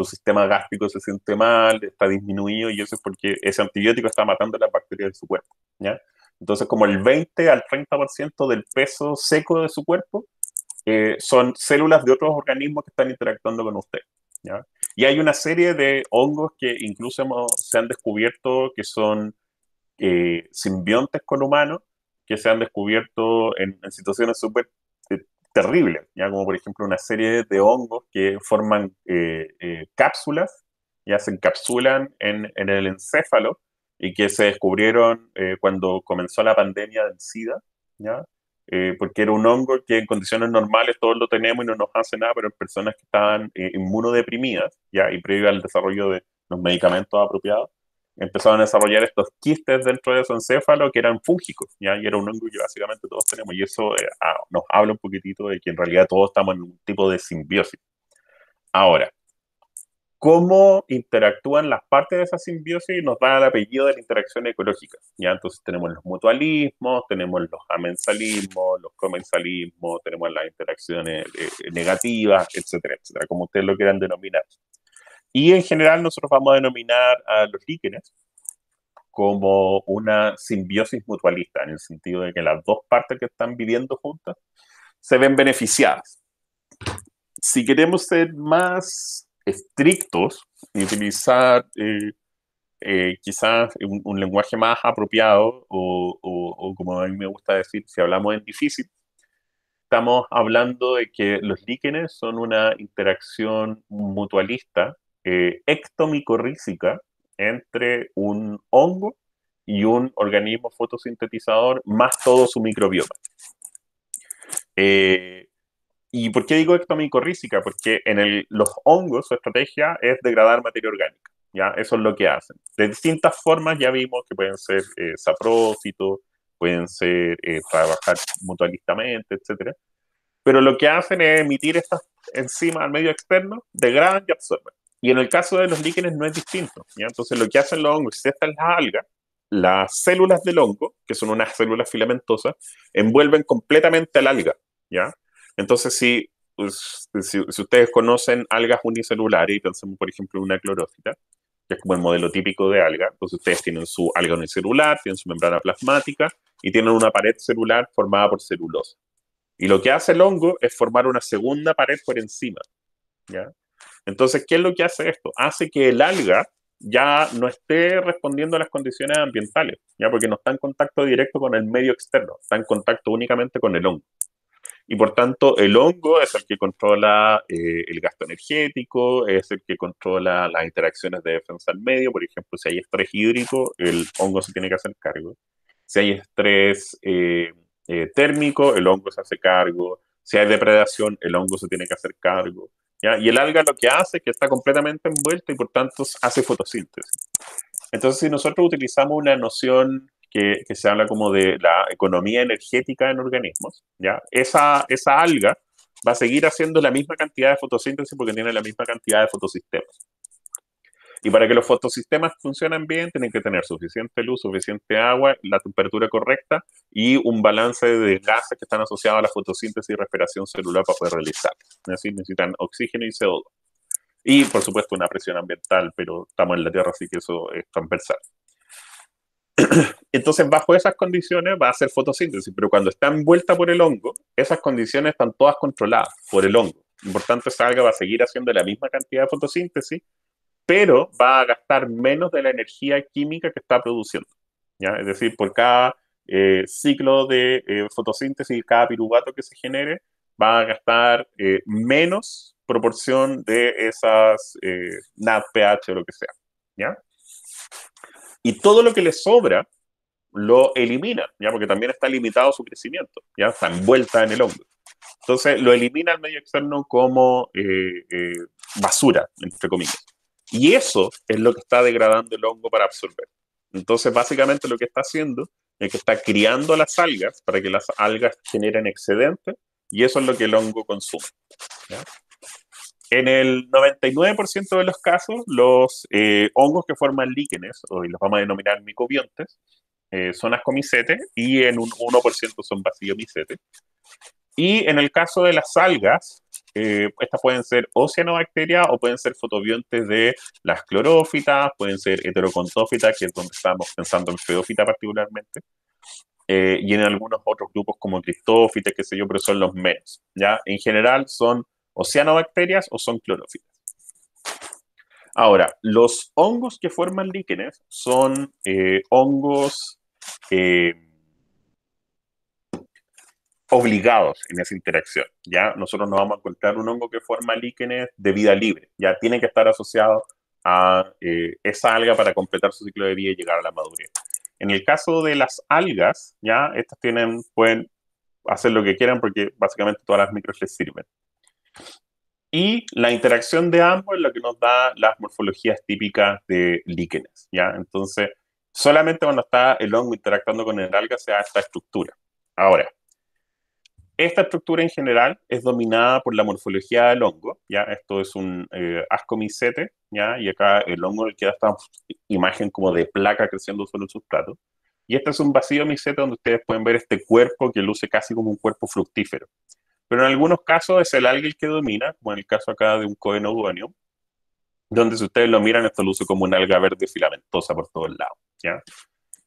sistema gástrico se siente mal, está disminuido y eso es porque ese antibiótico está matando las bacterias de su cuerpo, ¿ya? Entonces, como el 20 al 30% del peso seco de su cuerpo son células de otros organismos que están interactuando con usted, ¿ya? Y hay una serie de hongos que incluso se han descubierto que son simbiontes con humanos, que se han descubierto en situaciones súper terribles, ¿ya? Como por ejemplo una serie de hongos que forman cápsulas, ya se encapsulan en el encéfalo y que se descubrieron cuando comenzó la pandemia del SIDA, ¿ya? Porque era un hongo que en condiciones normales todos lo tenemos y no nos hace nada, pero en personas que estaban inmunodeprimidas, ¿ya? Y previo al desarrollo de los medicamentos apropiados, empezaron a desarrollar estos quistes dentro de su encéfalo que eran fúngicos, ¿ya? Y era un hongo que básicamente todos tenemos, y eso nos habla un poquitito de que en realidad todos estamos en un tipo de simbiosis. Ahora, cómo interactúan las partes de esa simbiosis nos da el apellido de la interacción ecológica. ¿Ya? Entonces tenemos los mutualismos, tenemos los amensalismos, los comensalismos, tenemos las interacciones negativas, etcétera, etcétera, como ustedes lo quieran denominar. Y en general nosotros vamos a denominar a los líquenes como una simbiosis mutualista, en el sentido de que las dos partes que están viviendo juntas se ven beneficiadas. Si queremos ser más estrictos y utilizar quizás un lenguaje más apropiado o como a mí me gusta decir, si hablamos en difícil, estamos hablando de que los líquenes son una interacción mutualista ectomicorrícica entre un hongo y un organismo fotosintetizador más todo su microbioma. ¿Y por qué digo ectomicorrícica? Porque en los hongos su estrategia es degradar materia orgánica, ¿ya? Eso es lo que hacen. De distintas formas ya vimos que pueden ser saprófitos, pueden ser trabajar mutualistamente, etcétera. Pero lo que hacen es emitir estas enzimas al medio externo, degradan y absorben. Y en el caso de los líquenes no es distinto, ¿ya? Entonces lo que hacen los hongos, si estas las algas, las células del hongo, que son unas células filamentosas, envuelven completamente al alga, ¿ya? Entonces, si ustedes conocen algas unicelulares, y pensemos, por ejemplo, en una clorófita, que es como el modelo típico de alga, entonces ustedes tienen su alga unicelular, tienen su membrana plasmática y tienen una pared celular formada por celulosa. Y lo que hace el hongo es formar una segunda pared por encima, ¿ya? Entonces, ¿qué es lo que hace esto? Hace que el alga ya no esté respondiendo a las condiciones ambientales, ¿ya? Porque no está en contacto directo con el medio externo, está en contacto únicamente con el hongo. Y por tanto, el hongo es el que controla el gasto energético, es el que controla las interacciones de defensa al medio. Por ejemplo, si hay estrés hídrico, el hongo se tiene que hacer cargo. Si hay estrés térmico, el hongo se hace cargo. Si hay depredación, el hongo se tiene que hacer cargo, ¿ya? Y el alga lo que hace es que está completamente envuelta y por tanto hace fotosíntesis. Entonces, si nosotros utilizamos una noción que se habla como de la economía energética en organismos, ¿ya? Esa alga va a seguir haciendo la misma cantidad de fotosíntesis porque tiene la misma cantidad de fotosistemas. Y para que los fotosistemas funcionen bien, tienen que tener suficiente luz, suficiente agua, la temperatura correcta y un balance de gases que están asociados a la fotosíntesis y respiración celular para poder realizar. Es decir, necesitan oxígeno y CO2. Y, por supuesto, una presión ambiental, pero estamos en la Tierra, así que eso es transversal. Entonces, bajo esas condiciones va a hacer fotosíntesis, pero cuando está envuelta por el hongo, esas condiciones están todas controladas por el hongo. Por tanto, esa alga va a seguir haciendo la misma cantidad de fotosíntesis, pero va a gastar menos de la energía química que está produciendo, ¿ya? Es decir, por cada ciclo de fotosíntesis, cada piruvato que se genere, va a gastar menos proporción de esas NAD, pH o lo que sea, ¿ya? Y todo lo que le sobra lo elimina, ¿ya? Porque también está limitado su crecimiento, ¿ya? Está envuelta en el hongo. Entonces lo elimina al medio externo como basura, entre comillas. Y eso es lo que está degradando el hongo para absorber. Entonces, básicamente lo que está haciendo es que está criando las algas para que las algas generen excedente y eso es lo que el hongo consume, ¿ya? En el 99% de los casos, los hongos que forman líquenes, o los vamos a denominar micobiontes, son ascomicetes y en un 1% son bacillomicetes. Y en el caso de las algas, estas pueden ser o cianobacterias o pueden ser fotobiontes de las clorófitas, pueden ser heterocontófitas, que es donde estamos pensando en feófita particularmente, y en algunos otros grupos como cristófitas, qué sé yo, pero son los menos, ¿ya? En general son o cianobacterias o son clorófitas. Ahora, los hongos que forman líquenes son hongos obligados en esa interacción, ¿ya? Nosotros no vamos a encontrar un hongo que forma líquenes de vida libre, ya tiene que estar asociado a esa alga para completar su ciclo de vida y llegar a la madurez. En el caso de las algas, ya, estas pueden hacer lo que quieran porque básicamente todas las micros les sirven. Y la interacción de ambos es lo que nos da las morfologías típicas de líquenes, ¿ya? Entonces, solamente cuando está el hongo interactuando con el alga se da esta estructura. Ahora, esta estructura en general es dominada por la morfología del hongo, ¿ya? Esto es un ascomycete, ¿ya? Y acá el hongo le queda esta imagen como de placa creciendo sobre el sustrato. Y este es un basidomycete donde ustedes pueden ver este cuerpo que luce casi como un cuerpo fructífero. Pero en algunos casos es el alga el que domina, como en el caso acá de un Coenogonium, donde si ustedes lo miran, esto luce como una alga verde filamentosa por todos lados, ¿ya?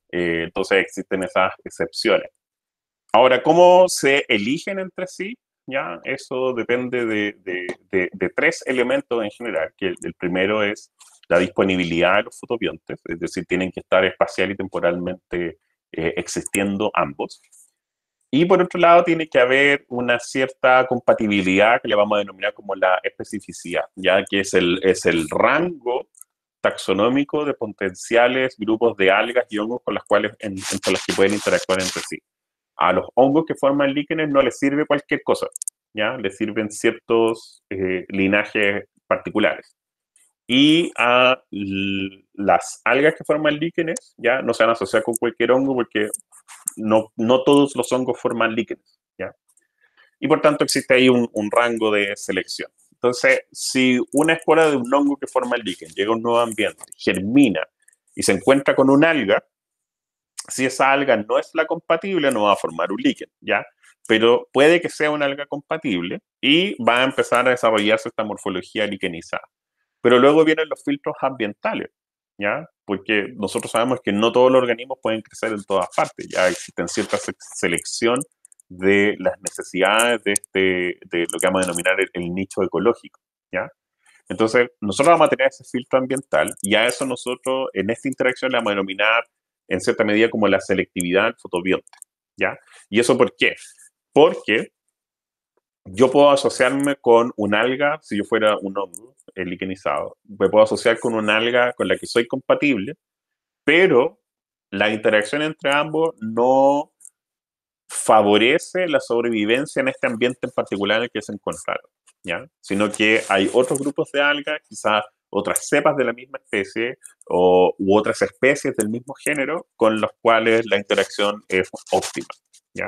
Entonces existen esas excepciones. Ahora, ¿cómo se eligen entre sí? ¿Ya? Eso depende de tres elementos en general, que el primero es la disponibilidad de los fotobiontes, es decir, tienen que estar espacial y temporalmente existiendo ambos. Y por otro lado, tiene que haber una cierta compatibilidad que le vamos a denominar como la especificidad, ya que es el rango taxonómico de potenciales grupos de algas y hongos con las cuales, entre las que pueden interactuar entre sí. A los hongos que forman líquenes no les sirve cualquier cosa, ¿ya? Les sirven ciertos linajes particulares. Y a las algas que forman líquenes, ya no se van a asociar con cualquier hongo porque no todos los hongos forman líquenes, ¿ya? Y por tanto existe ahí un rango de selección. Entonces, si una espora de un hongo que forma el líquen llega a un nuevo ambiente, germina y se encuentra con un alga, si esa alga no es la compatible, no va a formar un líquen, ¿ya? Pero puede que sea una alga compatible y va a empezar a desarrollarse esta morfología liquenizada. Pero luego vienen los filtros ambientales, ¿ya? Porque nosotros sabemos que no todos los organismos pueden crecer en todas partes, ya existen cierta selección de las necesidades de lo que vamos a denominar el nicho ecológico, ¿ya? Entonces, nosotros vamos a tener ese filtro ambiental y a eso nosotros en esta interacción le vamos a denominar en cierta medida como la selectividad del fotobionte, ¿ya? ¿Y eso por qué? Porque yo puedo asociarme con un alga, si yo fuera un hongo liquenizado, me puedo asociar con un alga con la que soy compatible, pero la interacción entre ambos no favorece la sobrevivencia en este ambiente en particular en el que se encontraron, ¿ya? Sino que hay otros grupos de algas, quizás otras cepas de la misma especie u otras especies del mismo género con los cuales la interacción es óptima, ¿ya?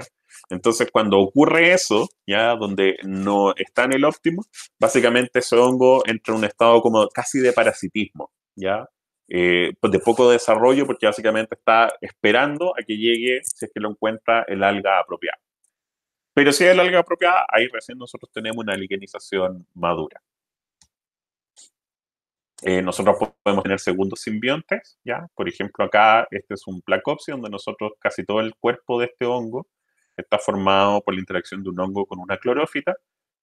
Entonces, cuando ocurre eso, ya donde no está en el óptimo, básicamente ese hongo entra en un estado como casi de parasitismo, ¿ya? Pues de poco desarrollo porque básicamente está esperando a que llegue, si es que lo encuentra, el alga apropiada. Pero si es el alga apropiada, ahí recién nosotros tenemos una liquenización madura. Nosotros podemos tener segundos simbiontes, ¿ya? Por ejemplo, acá este es un Placopsis, donde nosotros casi todo el cuerpo de este hongo está formado por la interacción de un hongo con una clorófita,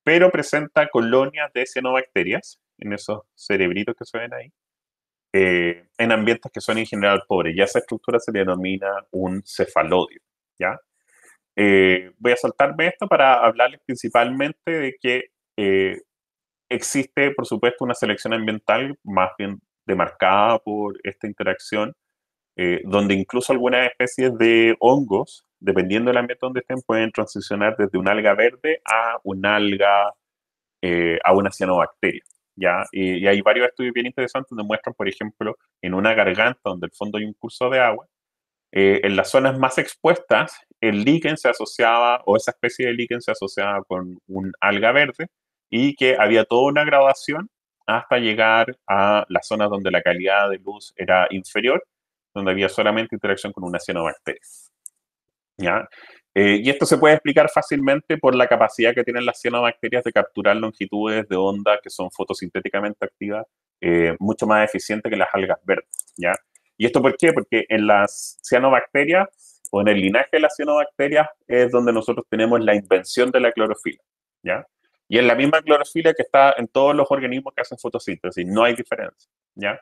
pero presenta colonias de cianobacterias en esos cerebritos que se ven ahí, en ambientes que son en general pobres. Y a esa estructura se le denomina un cefalodio, ¿ya? Voy a saltarme esto para hablarles principalmente de que existe, por supuesto, una selección ambiental más bien demarcada por esta interacción, donde incluso algunas especies de hongos, dependiendo del ambiente donde estén, pueden transicionar desde un alga verde a un alga, a una cianobacteria, ¿ya? Y hay varios estudios bien interesantes donde muestran, por ejemplo, en una garganta donde el fondo hay un curso de agua, en las zonas más expuestas, el líquen se asociaba, o esa especie de líquen se asociaba con un alga verde, y que había toda una gradación hasta llegar a las zonas donde la calidad de luz era inferior, donde había solamente interacción con una cianobacteria, ¿ya? Y esto se puede explicar fácilmente por la capacidad que tienen las cianobacterias de capturar longitudes de onda que son fotosintéticamente activas, mucho más eficiente que las algas verdes, ¿ya? ¿Y esto por qué? Porque en las cianobacterias, o en el linaje de las cianobacterias, es donde nosotros tenemos la invención de la clorofila, ¿ya? Y es la misma clorofila que está en todos los organismos que hacen fotosíntesis, no hay diferencia, ¿ya?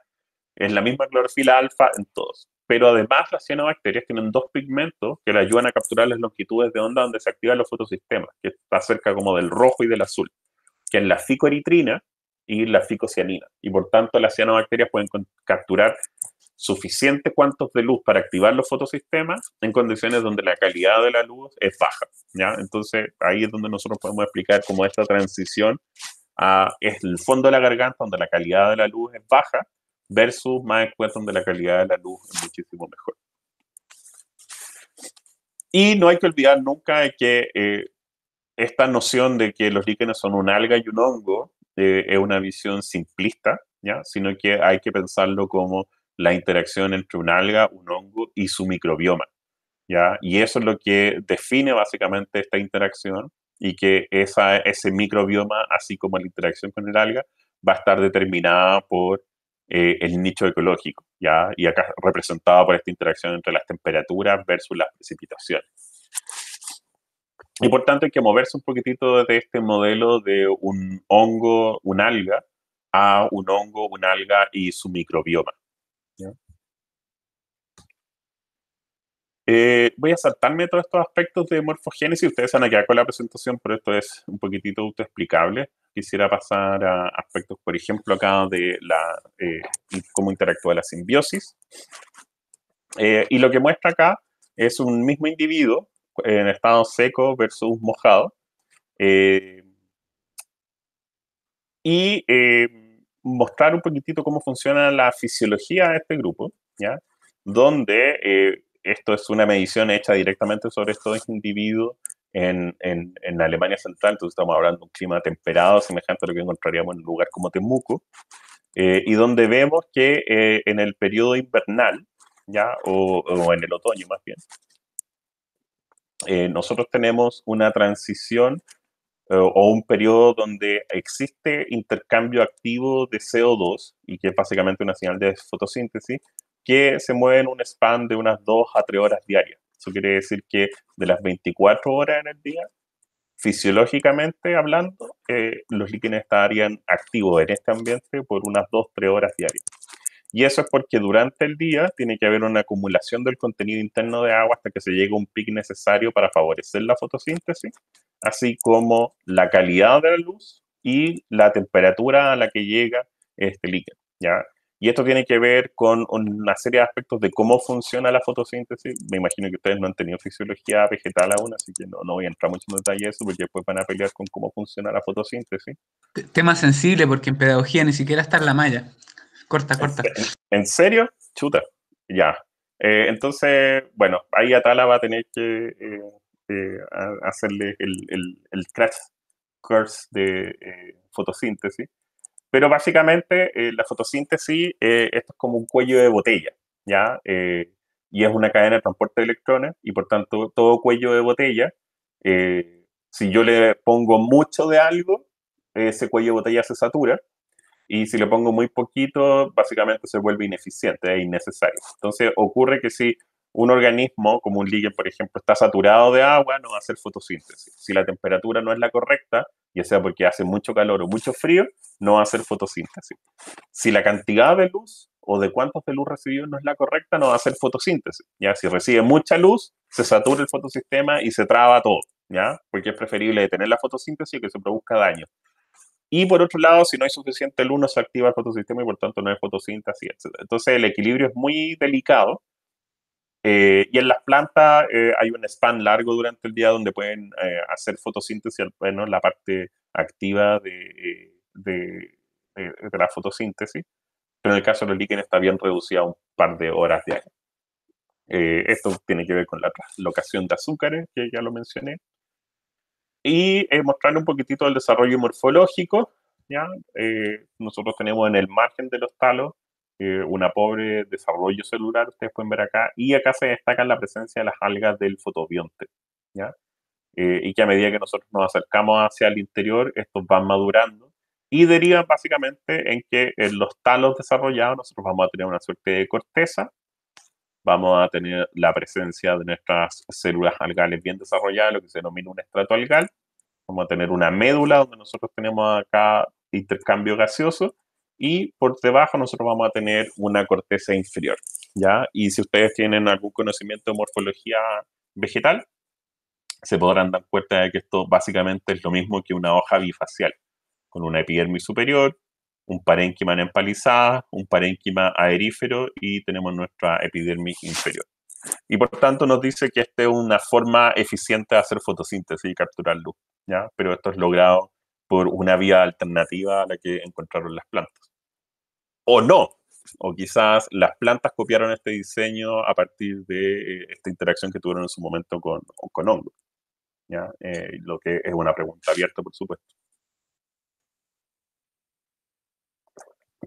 Es la misma clorofila alfa en todos. Pero además las cianobacterias tienen dos pigmentos que le ayudan a capturar las longitudes de onda donde se activan los fotosistemas, que está cerca como del rojo y del azul, que es la ficoeritrina y la ficocianina. Y por tanto, las cianobacterias pueden capturar suficientes cuantos de luz para activar los fotosistemas en condiciones donde la calidad de la luz es baja, ¿ya? Entonces, ahí es donde nosotros podemos explicar cómo esta transición es el fondo de la garganta, donde la calidad de la luz es baja, versus más después donde la calidad de la luz es muchísimo mejor. Y no hay que olvidar nunca de que esta noción de que los líquenes son un alga y un hongo es una visión simplista, ¿ya? Sino que hay que pensarlo como la interacción entre un alga, un hongo y su microbioma, ¿ya? Y eso es lo que define básicamente esta interacción y que ese microbioma, así como la interacción con el alga, va a estar determinada por el nicho ecológico, ¿ya? Y acá representado por esta interacción entre las temperaturas versus las precipitaciones. Y por tanto hay que moverse un poquitito de este modelo de un hongo, un alga, a un hongo, un alga y su microbioma, ¿ya? Voy a saltarme todos estos aspectos de morfogénesis. Ustedes van a quedar con la presentación, pero esto es un poquitito autoexplicable. Quisiera pasar a aspectos, por ejemplo, acá de cómo interactúa la simbiosis. Y lo que muestra acá es un mismo individuo en estado seco versus mojado. Mostrar un poquitito cómo funciona la fisiología de este grupo, ¿ya? Donde esto es una medición hecha directamente sobre estos individuos en Alemania Central, entonces estamos hablando de un clima temperado, semejante a lo que encontraríamos en un lugar como Temuco, y donde vemos que en el periodo invernal, ¿ya? O en el otoño más bien, nosotros tenemos una transición o un periodo donde existe intercambio activo de CO2, y que es básicamente una señal de fotosíntesis, que se mueve en un span de unas 2 a 3 horas diarias. Eso quiere decir que de las 24 horas en el día, fisiológicamente hablando, los líquenes estarían activos en este ambiente por unas 2 a 3 horas diarias. Y eso es porque durante el día tiene que haber una acumulación del contenido interno de agua hasta que se llegue a un pic necesario para favorecer la fotosíntesis, así como la calidad de la luz y la temperatura a la que llega este líquido, ¿ya? Y esto tiene que ver con una serie de aspectos de cómo funciona la fotosíntesis. Me imagino que ustedes no han tenido fisiología vegetal aún, así que no voy a entrar mucho en detalle de eso, porque después van a pelear con cómo funciona la fotosíntesis. Tema sensible porque en pedagogía ni siquiera está en la malla. Corta, corta. ¿En serio? Chuta, ya. Entonces, bueno, ahí Atala va a tener que hacerle el crash course de fotosíntesis. Pero básicamente la fotosíntesis, esto es como un cuello de botella, ¿ya? Y es una cadena de transporte de electrones, y por tanto todo cuello de botella, si yo le pongo mucho de algo, ese cuello de botella se satura, y si le pongo muy poquito, básicamente se vuelve ineficiente, es innecesario. Entonces ocurre que si un organismo, como un líquen, por ejemplo, está saturado de agua, no va a hacer fotosíntesis. Si la temperatura no es la correcta, ya sea porque hace mucho calor o mucho frío, no va a hacer fotosíntesis. Si la cantidad de luz o de cuántos de luz recibió no es la correcta, no va a hacer fotosíntesis. ¿Ya? Si recibe mucha luz, se satura el fotosistema y se traba todo, ¿ya? Porque es preferible detener la fotosíntesis y que se produzca daño. Y por otro lado, si no hay suficiente luz, no se activa el fotosistema y por tanto no hay fotosíntesis, etc. Entonces el equilibrio es muy delicado. Y en las plantas hay un span largo durante el día donde pueden hacer fotosíntesis, bueno, la parte activa de la fotosíntesis, pero en el caso de los líquenes está bien reducida a un par de horas diarias. Esto tiene que ver con la translocación de azúcares, que ya lo mencioné, y mostrarle un poquitito el desarrollo morfológico, ¿ya? Nosotros tenemos en el margen de los talos una pobre desarrollo celular, ustedes pueden ver acá, y acá se destaca la presencia de las algas del fotobionte, ¿ya? Y que a medida que nosotros nos acercamos hacia el interior, estos van madurando y derivan básicamente en que en los talos desarrollados nosotros vamos a tener una suerte de corteza, vamos a tener la presencia de nuestras células algales bien desarrolladas, lo que se denomina un estrato algal. Vamos a tener una médula donde nosotros tenemos acá intercambio gaseoso, y por debajo nosotros vamos a tener una corteza inferior, ¿ya? Y si ustedes tienen algún conocimiento de morfología vegetal, se podrán dar cuenta de que esto básicamente es lo mismo que una hoja bifacial, con una epidermis superior, un parénquima en empalizada, un parénquima aerífero y tenemos nuestra epidermis inferior. Y por tanto nos dice que esta es una forma eficiente de hacer fotosíntesis y capturar luz, ¿ya? Pero esto es logrado por una vía alternativa a la que encontraron las plantas. O no, o quizás las plantas copiaron este diseño a partir de esta interacción que tuvieron en su momento con hongos, ¿ya? Lo que es una pregunta abierta, por supuesto.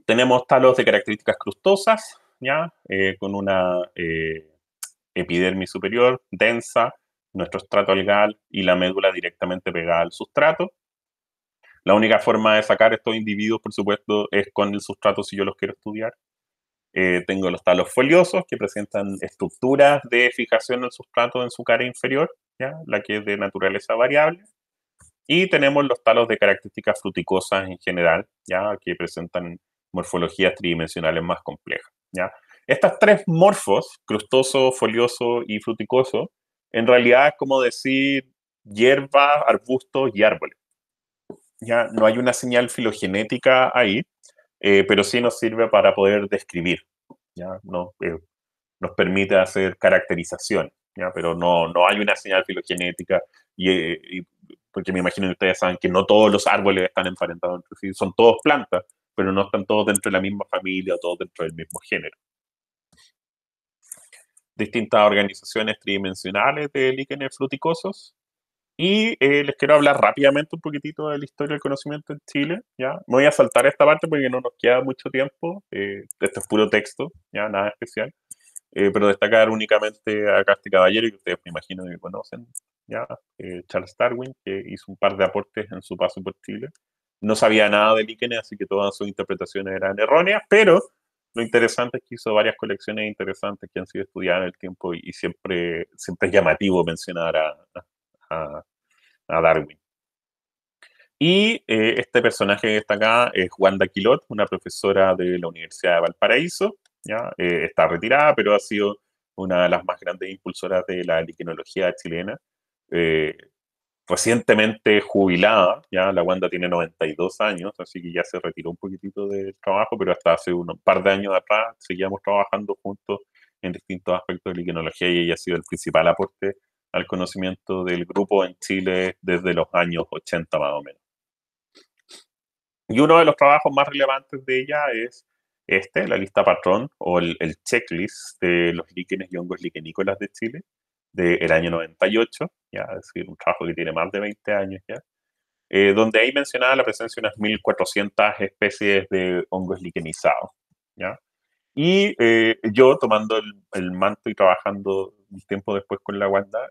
Tenemos talos de características crustosas, ¿ya? Con una epidermis superior densa, nuestro estrato algal y la médula directamente pegada al sustrato. La única forma de sacar estos individuos, por supuesto, es con el sustrato si yo los quiero estudiar. Tengo los talos foliosos que presentan estructuras de fijación del sustrato en su cara inferior, ¿ya? La que es de naturaleza variable. Y tenemos los talos de características fruticosas en general, ¿ya? Que presentan morfologías tridimensionales más complejas, ¿ya? Estas tres morfos, crustoso, folioso y fruticoso, en realidad es como decir hierbas, arbustos y árboles. ¿Ya? No hay una señal filogenética ahí, pero sí nos sirve para poder describir, ¿ya? No, nos permite hacer caracterización, ¿ya? Pero no hay una señal filogenética, porque me imagino que ustedes saben que no todos los árboles están emparentados entre sí, son todos plantas, pero no están todos dentro de la misma familia o todos dentro del mismo género. Distintas organizaciones tridimensionales de líquenes fruticosos. Y les quiero hablar rápidamente un poquitito de la historia del conocimiento en Chile, ¿ya? Me voy a saltar esta parte porque no nos queda mucho tiempo. Esto es puro texto, ¿ya? Nada especial. Pero destacar únicamente a este caballero, que ustedes me imagino que conocen, ¿ya? Charles Darwin, que hizo un par de aportes en su paso por Chile. No sabía nada de líquenes, así que todas sus interpretaciones eran erróneas, pero lo interesante es que hizo varias colecciones interesantes que han sido estudiadas en el tiempo y siempre es llamativo mencionar a, a Darwin. Y este personaje que está acá es Wanda Quilot, una profesora de la Universidad de Valparaíso, ¿ya? Está retirada, pero ha sido una de las más grandes impulsoras de la liquenología chilena. Eh, Recientemente jubilada, ya la Wanda tiene 92 años, así que ya se retiró un poquitito del trabajo, pero hasta hace un par de años atrás seguíamos trabajando juntos en distintos aspectos de liquenología y ella ha sido el principal aporte al conocimiento del grupo en Chile desde los años 80 más o menos. Y uno de los trabajos más relevantes de ella es la lista patrón o el checklist de los líquenes y hongos liquenícolas de Chile del año 98, ya, es decir, un trabajo que tiene más de 20 años ya, donde ahí mencionaba la presencia de unas 1.400 especies de hongos liquenizados, ¿ya? Y yo, tomando el manto y trabajando un tiempo después con la Wanda,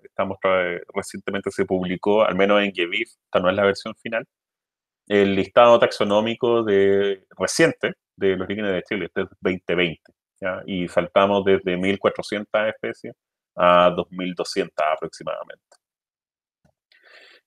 recientemente se publicó, al menos en GEVIF, esta no es la versión final, el listado taxonómico reciente de los líquenes de Chile, este es 2020, ¿ya? Y saltamos desde 1.400 especies a 2.200 aproximadamente.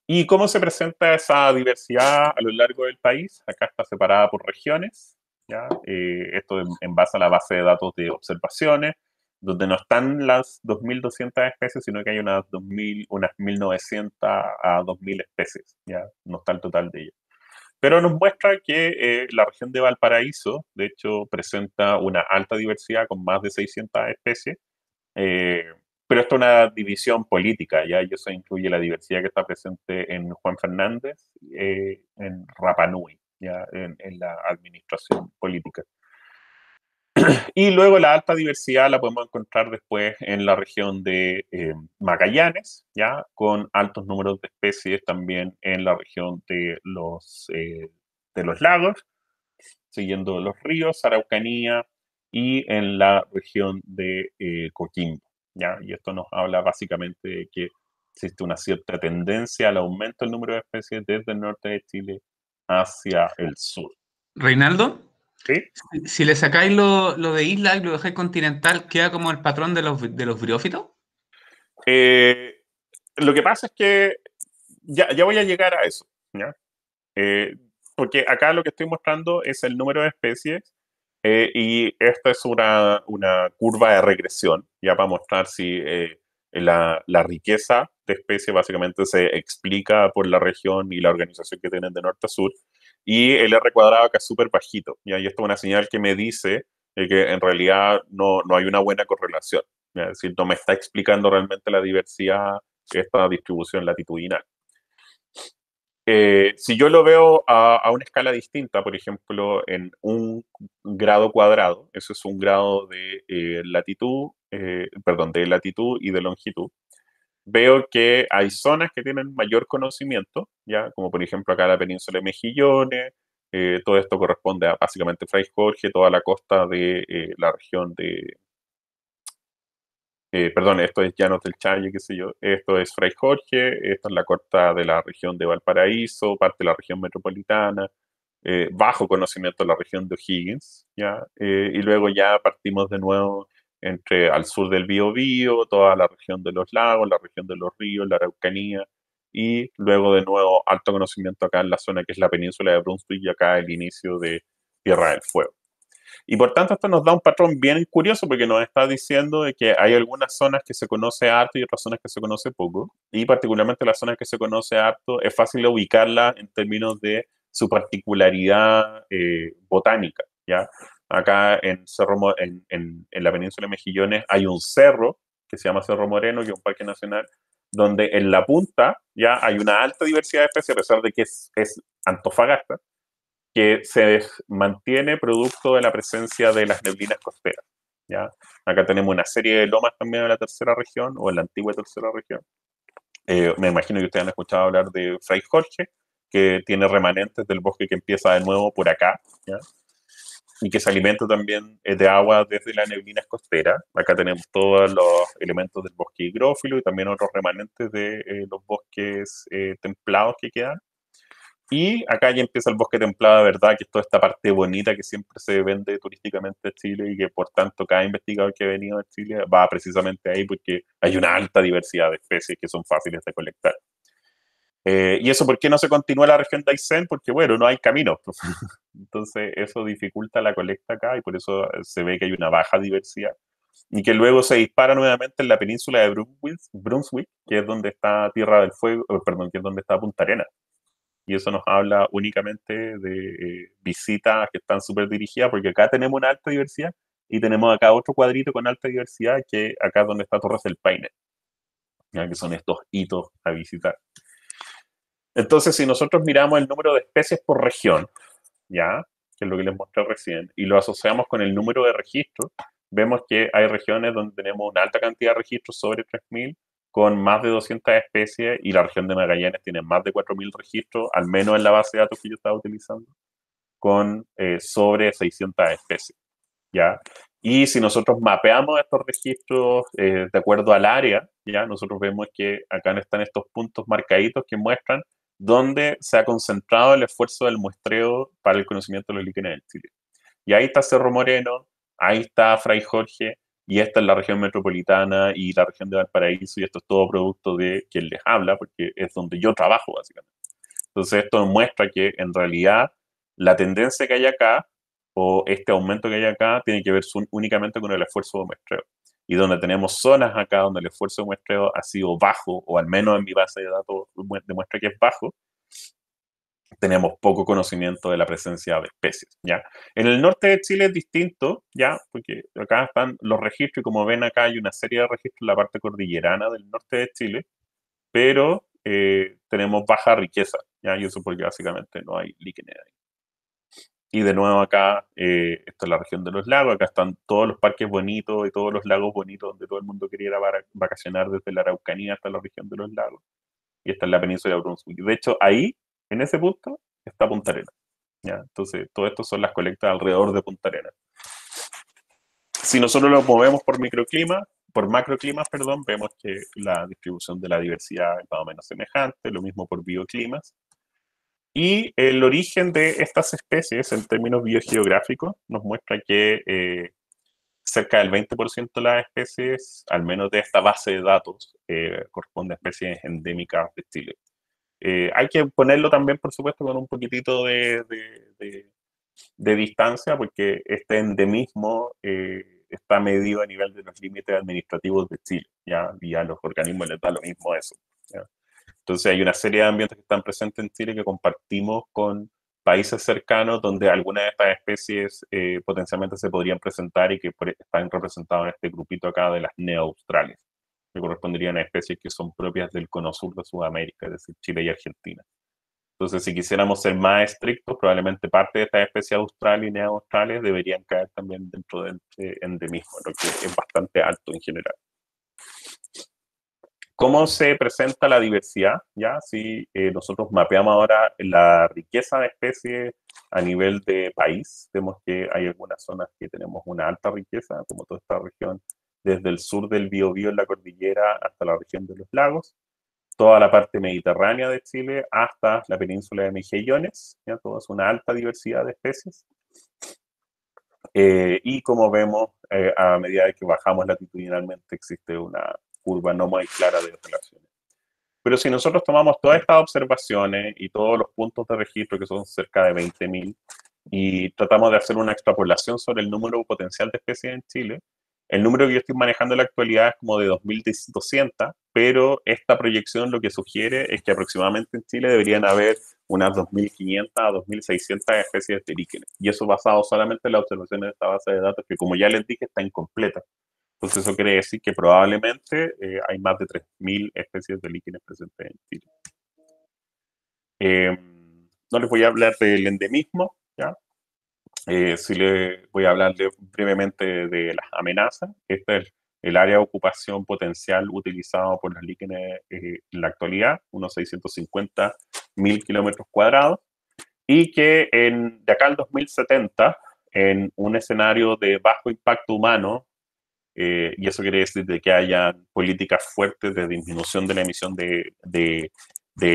¿Y cómo se presenta esa diversidad a lo largo del país? Acá está separada por regiones, ¿ya? Esto en base a la base de datos de observaciones, donde no están las 2.200 especies, sino que hay unas 1.900 a 2.000 especies, ¿ya? No está el total de ellas. Pero nos muestra que la región de Valparaíso, de hecho, presenta una alta diversidad con más de 600 especies, eh, pero esto es una división política, ¿ya? Y eso incluye la diversidad que está presente en Juan Fernández, en Rapa Nui, ¿ya? En la administración política. Y luego la alta diversidad la podemos encontrar después en la región de Magallanes, ¿ya? Con altos números de especies también en la región de los lagos, siguiendo los ríos, Araucanía y en la región de Coquimbo, ¿ya? Y esto nos habla básicamente de que existe una cierta tendencia al aumento del número de especies desde el norte de Chile hacia el sur. Reinaldo, ¿Sí? si le sacáis lo de isla y lo dejáis continental, ¿queda como el patrón de los briófitos? Lo que pasa es que ya voy a llegar a eso, ¿ya? Porque acá lo que estoy mostrando es el número de especies y esta es una curva de regresión, ya para mostrar si la riqueza de especies básicamente se explica por la región y la organización que tienen de norte a sur. y el R cuadrado acá es súper bajito, ¿ya? Y esto es una señal que me dice que en realidad no hay una buena correlación, ¿ya? Es decir, no me está explicando realmente la diversidad esta distribución latitudinal. Si yo lo veo a una escala distinta, por ejemplo, en un grado cuadrado, eso es un grado de latitud, perdón, de latitud y de longitud, veo que hay zonas que tienen mayor conocimiento, ya, como por ejemplo acá la península de Mejillones, todo esto corresponde a básicamente Fray Jorge, toda la costa de la región de, perdón, esto es Llanos del Challe, qué sé yo, esto es Fray Jorge, esto es la costa de la región de Valparaíso, parte de la región metropolitana, bajo conocimiento de la región de O'Higgins, ¿ya? Y luego ya partimos de nuevo entre al sur del Biobío, toda la región de los lagos, la región de los ríos, la Araucanía, y luego de nuevo alto conocimiento acá en la zona que es la península de Brunswick y acá el inicio de Tierra del Fuego. Y por tanto esto nos da un patrón bien curioso porque nos está diciendo de que hay algunas zonas que se conoce harto y otras zonas que se conoce poco. Y particularmente las zonas que se conoce harto es fácil ubicarlas en términos de su particularidad botánica, ¿ya? Acá en, en la península de Mejillones hay un cerro que se llama Cerro Moreno, que es un parque nacional, donde en la punta ya hay una alta diversidad de especies, a pesar de que es Antofagasta, que se mantiene producto de la presencia de las neblinas costeras, ¿ya? Acá tenemos una serie de lomas también en la tercera región, o en la antigua tercera región. Me imagino que ustedes han escuchado hablar de Fray Jorge, que tiene remanentes del bosque que empieza de nuevo por acá, ¿ya? Y que se alimenta también de agua desde las neblinas costeras. Acá tenemos todos los elementos del bosque higrófilo y también otros remanentes de los bosques templados que quedan. Y acá ya empieza el bosque templado de verdad, que es toda esta parte bonita que siempre se vende turísticamente en Chile y que por tanto cada investigador que ha venido a Chile va precisamente ahí porque hay una alta diversidad de especies que son fáciles de colectar. ¿Y eso por qué no se continúa en la región de Aysén? Porque bueno, no hay caminos. Entonces eso dificulta la colecta acá y por eso se ve que hay una baja diversidad. Y que luego se dispara nuevamente en la península de Brunswick, que es donde está Tierra del Fuego, perdón, que es donde está Punta Arenas. Y eso nos habla únicamente de visitas que están súper dirigidas, porque acá tenemos una alta diversidad y tenemos acá otro cuadrito con alta diversidad, que acá es donde está Torres del Paine, ¿ya? Que son estos hitos a visitar. Entonces, si nosotros miramos el número de especies por región, ¿ya? Que es lo que les mostré recién, y lo asociamos con el número de registros, vemos que hay regiones donde tenemos una alta cantidad de registros sobre 3.000, con más de 200 especies, y la región de Magallanes tiene más de 4.000 registros, al menos en la base de datos que yo estaba utilizando, con sobre 600 especies, ¿ya? Y si nosotros mapeamos estos registros de acuerdo al área, ¿ya? Nosotros vemos que acá están estos puntos marcaditos que muestran dónde se ha concentrado el esfuerzo del muestreo para el conocimiento de los líquenes en Chile. Y ahí está Cerro Moreno, ahí está Fray Jorge, y esta es la región metropolitana y la región de Valparaíso, y esto es todo producto de quien les habla, porque es donde yo trabajo, básicamente. Entonces, esto muestra que en realidad la tendencia que hay acá, o este aumento que hay acá, tiene que ver únicamente con el esfuerzo de muestreo. Y donde tenemos zonas acá donde el esfuerzo de muestreo ha sido bajo, o al menos en mi base de datos demuestra que es bajo, tenemos poco conocimiento de la presencia de especies, ¿ya? En el norte de Chile es distinto, ¿ya? Porque acá están los registros y como ven acá hay una serie de registros en la parte cordillerana del norte de Chile, pero tenemos baja riqueza, ¿ya? Y eso porque básicamente no hay líquenes ahí. Y de nuevo acá, esta es la región de los lagos, acá están todos los parques bonitos y todos los lagos bonitos donde todo el mundo quería ir a vacacionar desde la Araucanía hasta la región de los lagos. Y esta es la península de Brunswick. De hecho, ahí, en ese punto, está Punta Arenas, ¿ya? Entonces, todo esto son las colectas alrededor de Punta Arenas. Si nosotros lo movemos por microclima, por macroclimas, perdón, vemos que la distribución de la diversidad es más o menos semejante, lo mismo por bioclimas. Y el origen de estas especies en términos biogeográficos nos muestra que cerca del 20% de las especies, al menos de esta base de datos, corresponde a especies endémicas de Chile. Hay que ponerlo también, por supuesto, con un poquitito de distancia, porque este endemismo está medido a nivel de los límites administrativos de Chile, ¿ya? Y a los organismos les da lo mismo eso, ¿ya? Entonces hay una serie de ambientes que están presentes en Chile que compartimos con países cercanos donde algunas de estas especies potencialmente se podrían presentar y que están representadas en este grupito acá de las neoaustrales, que corresponderían a especies que son propias del cono sur de Sudamérica, es decir, Chile y Argentina. Entonces, si quisiéramos ser más estrictos, probablemente parte de estas especies australes y neoaustrales deberían caer también dentro del endemismo, lo que es bastante alto en general. ¿Cómo se presenta la diversidad? ¿Ya? Si nosotros mapeamos ahora la riqueza de especies a nivel de país, vemos que hay algunas zonas que tenemos una alta riqueza, como toda esta región, desde el sur del Biobío en la cordillera hasta la región de los lagos, toda la parte mediterránea de Chile hasta la península de Mejillones, ¿ya? Todo es una alta diversidad de especies. Y como vemos, a medida que bajamos latitudinalmente existe una curva no muy clara de relaciones. Pero si nosotros tomamos todas estas observaciones y todos los puntos de registro, que son cerca de 20.000, y tratamos de hacer una extrapolación sobre el número potencial de especies en Chile, el número que yo estoy manejando en la actualidad es como de 2.200, pero esta proyección lo que sugiere es que aproximadamente en Chile deberían haber unas 2.500 a 2.600 especies de líquenes. Y eso basado solamente en la observación de esta base de datos que, como ya les dije, está incompleta. Entonces eso quiere decir que probablemente hay más de 3.000 especies de líquenes presentes en Chile. No les voy a hablar del endemismo, ¿ya? Sí les voy a hablar brevemente de las amenazas. Este es el área de ocupación potencial utilizado por los líquenes en la actualidad, unos 650.000 kilómetros cuadrados, y que de acá al 2070, en un escenario de bajo impacto humano, y eso quiere decir de que haya políticas fuertes de disminución de la emisión de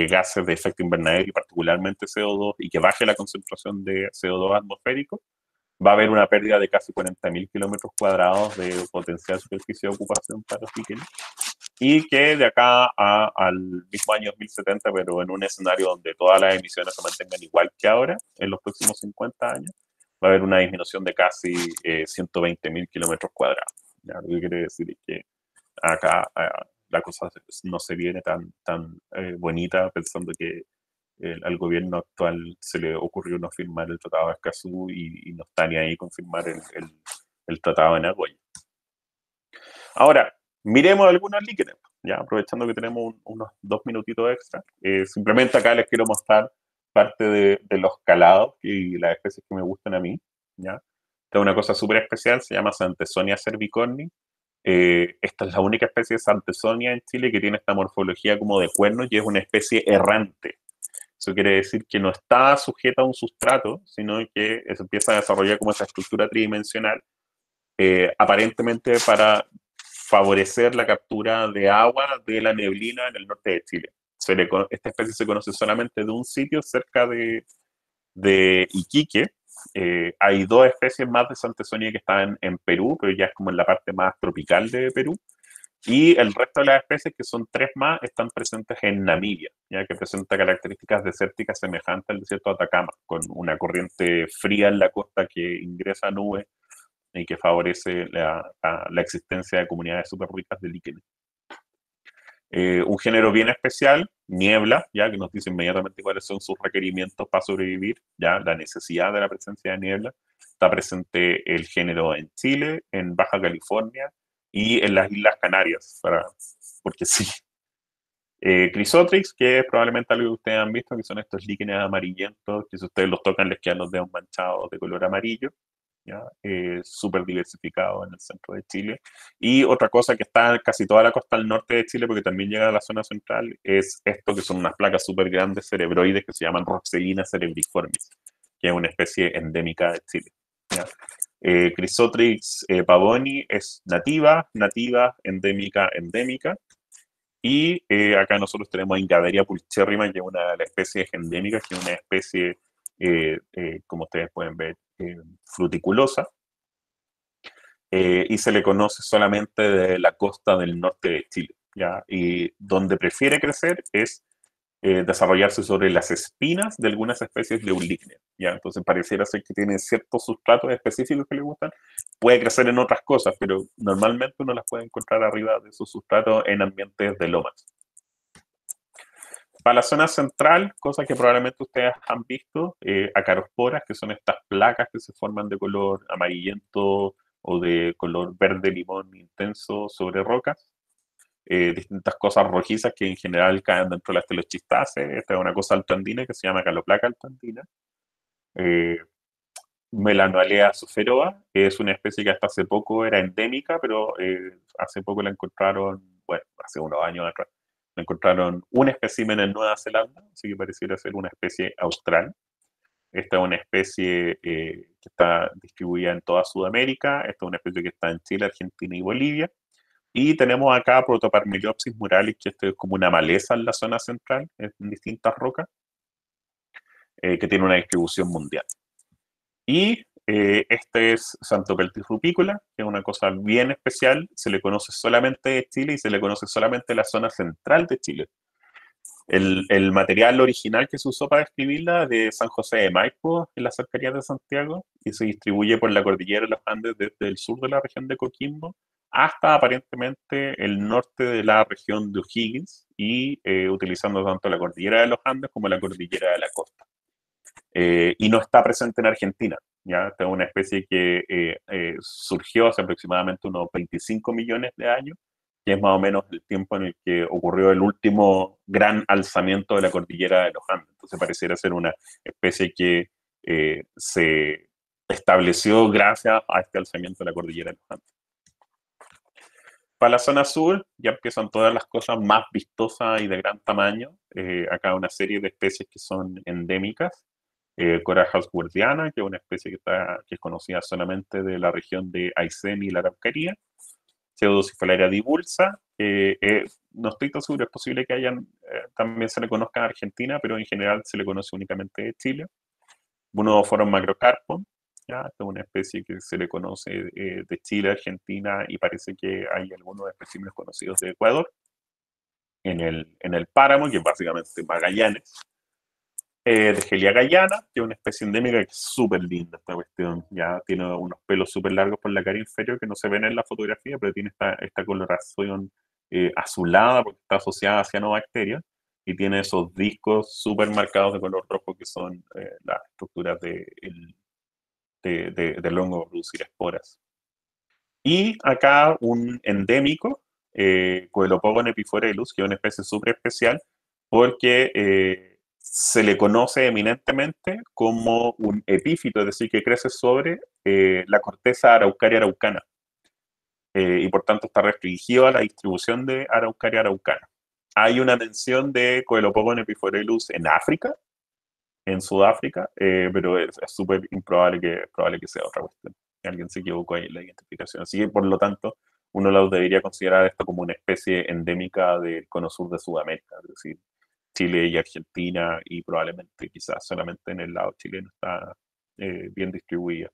gases de efecto invernadero y particularmente CO2, y que baje la concentración de CO2 atmosférico, va a haber una pérdida de casi 40.000 kilómetros cuadrados de potencial superficie de ocupación para los líquenes, y que de acá al mismo año 2070, pero en un escenario donde todas las emisiones se mantengan igual que ahora, en los próximos 50 años, va a haber una disminución de casi 120.000 kilómetros cuadrados. ¿Ya? Lo que quiere decir es que acá la cosa no se viene tan bonita, pensando que al gobierno actual se le ocurrió no firmar el Tratado de Escazú y no está ni ahí con firmar el Tratado de Nagoya. Ahora, miremos algunos líquenes, ya aprovechando que tenemos unos 2 minutitos extra. Simplemente acá les quiero mostrar parte de los calados y las especies que me gustan a mí, ¿ya? Esta es una cosa súper especial, se llama Santesonia cervicorni. Esta es la única especie de Santesonia en Chile que tiene esta morfología como de cuernos y es una especie errante. Eso quiere decir que no está sujeta a un sustrato, sino que se empieza a desarrollar como esa estructura tridimensional, aparentemente para favorecer la captura de agua de la neblina en el norte de Chile. Esta especie se conoce solamente de un sitio cerca de Iquique. Hay 2 especies más de Santesonia que están en Perú, pero ya es como en la parte más tropical de Perú. Y el resto de las especies, que son 3 más, están presentes en Namibia, ya que presenta características desérticas semejantes al desierto de Atacama, con una corriente fría en la costa que ingresa a nubes y que favorece la existencia de comunidades súper ricas de líquenes. Un género bien especial, niebla, ya que nos dice inmediatamente cuáles son sus requerimientos para sobrevivir, ya la necesidad de la presencia de niebla. Está presente el género en Chile, en Baja California y en las Islas Canarias, porque sí. Chrysotrix, que es probablemente algo que ustedes han visto, que son estos líquenes amarillentos, que si ustedes los tocan les quedan los dedos manchados de color amarillo. Súper diversificado en el centro de Chile. Y otra cosa que está en casi toda la costa del norte de Chile, porque también llega a la zona central, es esto que son unas placas súper grandes cerebroides que se llaman Roxelina cerebriformis, que es una especie endémica de Chile. Chrysotrix pavoni es nativa, endémica. Y acá nosotros tenemos Ingaderia pulcherrima, que es una de las especies endémicas, que es una especie, como ustedes pueden ver, fruticulosa, y se le conoce solamente de la costa del norte de Chile, ¿ya? Y donde prefiere crecer es desarrollarse sobre las espinas de algunas especies de un líquene, ¿ya? Entonces pareciera ser que tiene ciertos sustratos específicos que le gustan. Puede crecer en otras cosas, pero normalmente uno las puede encontrar arriba de esos sustratos en ambientes de lomas. Para la zona central, cosas que probablemente ustedes han visto, acarosporas, que son estas placas que se forman de color amarillento o de color verde limón intenso sobre rocas. Distintas cosas rojizas que en general caen dentro de las telochistaceas. Esta es una cosa altoandina que se llama caloplaca altoandina. Eh, Melanoalea soferoa es una especie que hasta hace poco era endémica, pero hace poco la encontraron, bueno, hace unos años atrás, la encontraron un espécimen en Nueva Zelanda, así que pareciera ser una especie austral. Esta es una especie que está distribuida en toda Sudamérica. Esta es una especie que está en Chile, Argentina y Bolivia. Y tenemos acá Protoparmeliopsis muralis, que esto es como una maleza en la zona central, en distintas rocas, que tiene una distribución mundial. Y este es Xanthopeltis rupícola, que es una cosa bien especial, se le conoce solamente de Chile y se le conoce solamente en la zona central de Chile. El material original que se usó para describirla es de San José de Maipo, en las cercanías de Santiago, y se distribuye por la cordillera de los Andes desde el sur de la región de Coquimbo hasta aparentemente el norte de la región de O'Higgins, y utilizando tanto la cordillera de los Andes como la cordillera de la costa. Y no está presente en Argentina. ¿Ya? Esta es una especie que surgió hace aproximadamente unos 25 millones de años, que es más o menos el tiempo en el que ocurrió el último gran alzamiento de la cordillera de los Andes. Entonces pareciera ser una especie que se estableció gracias a este alzamiento de la cordillera de los Andes. Para la zona sur ya empiezan todas las cosas más vistosas y de gran tamaño. Acá una serie de especies que son endémicas. Cora hausworthiana, que es una especie que es conocida solamente de la región de Aysén y la Araucanía. Pseudocefalaria divulsa, no estoy tan seguro, es posible que también se le conozca en Argentina, pero en general se le conoce únicamente de Chile. Bunodoforum macrocarpon, ¿ya? Esta es una especie que se le conoce de Chile, Argentina, y parece que hay algunos especímenes conocidos de Ecuador. En el páramo, que es básicamente Magallanes. De Gelia gallana, que es una especie endémica que es súper linda esta cuestión. Ya tiene unos pelos súper largos por la cara inferior que no se ven en la fotografía, pero tiene esta coloración azulada porque está asociada a cianobacterias y tiene esos discos súper marcados de color rojo que son las estructuras del hongo producir esporas. Y acá un endémico, Coelopogon epiforellus, que es una especie súper especial porque se le conoce eminentemente como un epífito, es decir, que crece sobre la corteza araucaria araucana. Y por tanto está restringido a la distribución de Araucaria araucana. Hay una mención de Coelopogon epiforellus en África, en Sudáfrica, pero es súper improbable que sea otra cuestión. Alguien se equivocó ahí en la identificación. Así que, por lo tanto, uno lo debería considerar esto como una especie endémica del cono sur de Sudamérica, es decir, Chile y Argentina, y probablemente quizás solamente en el lado chileno está bien distribuida.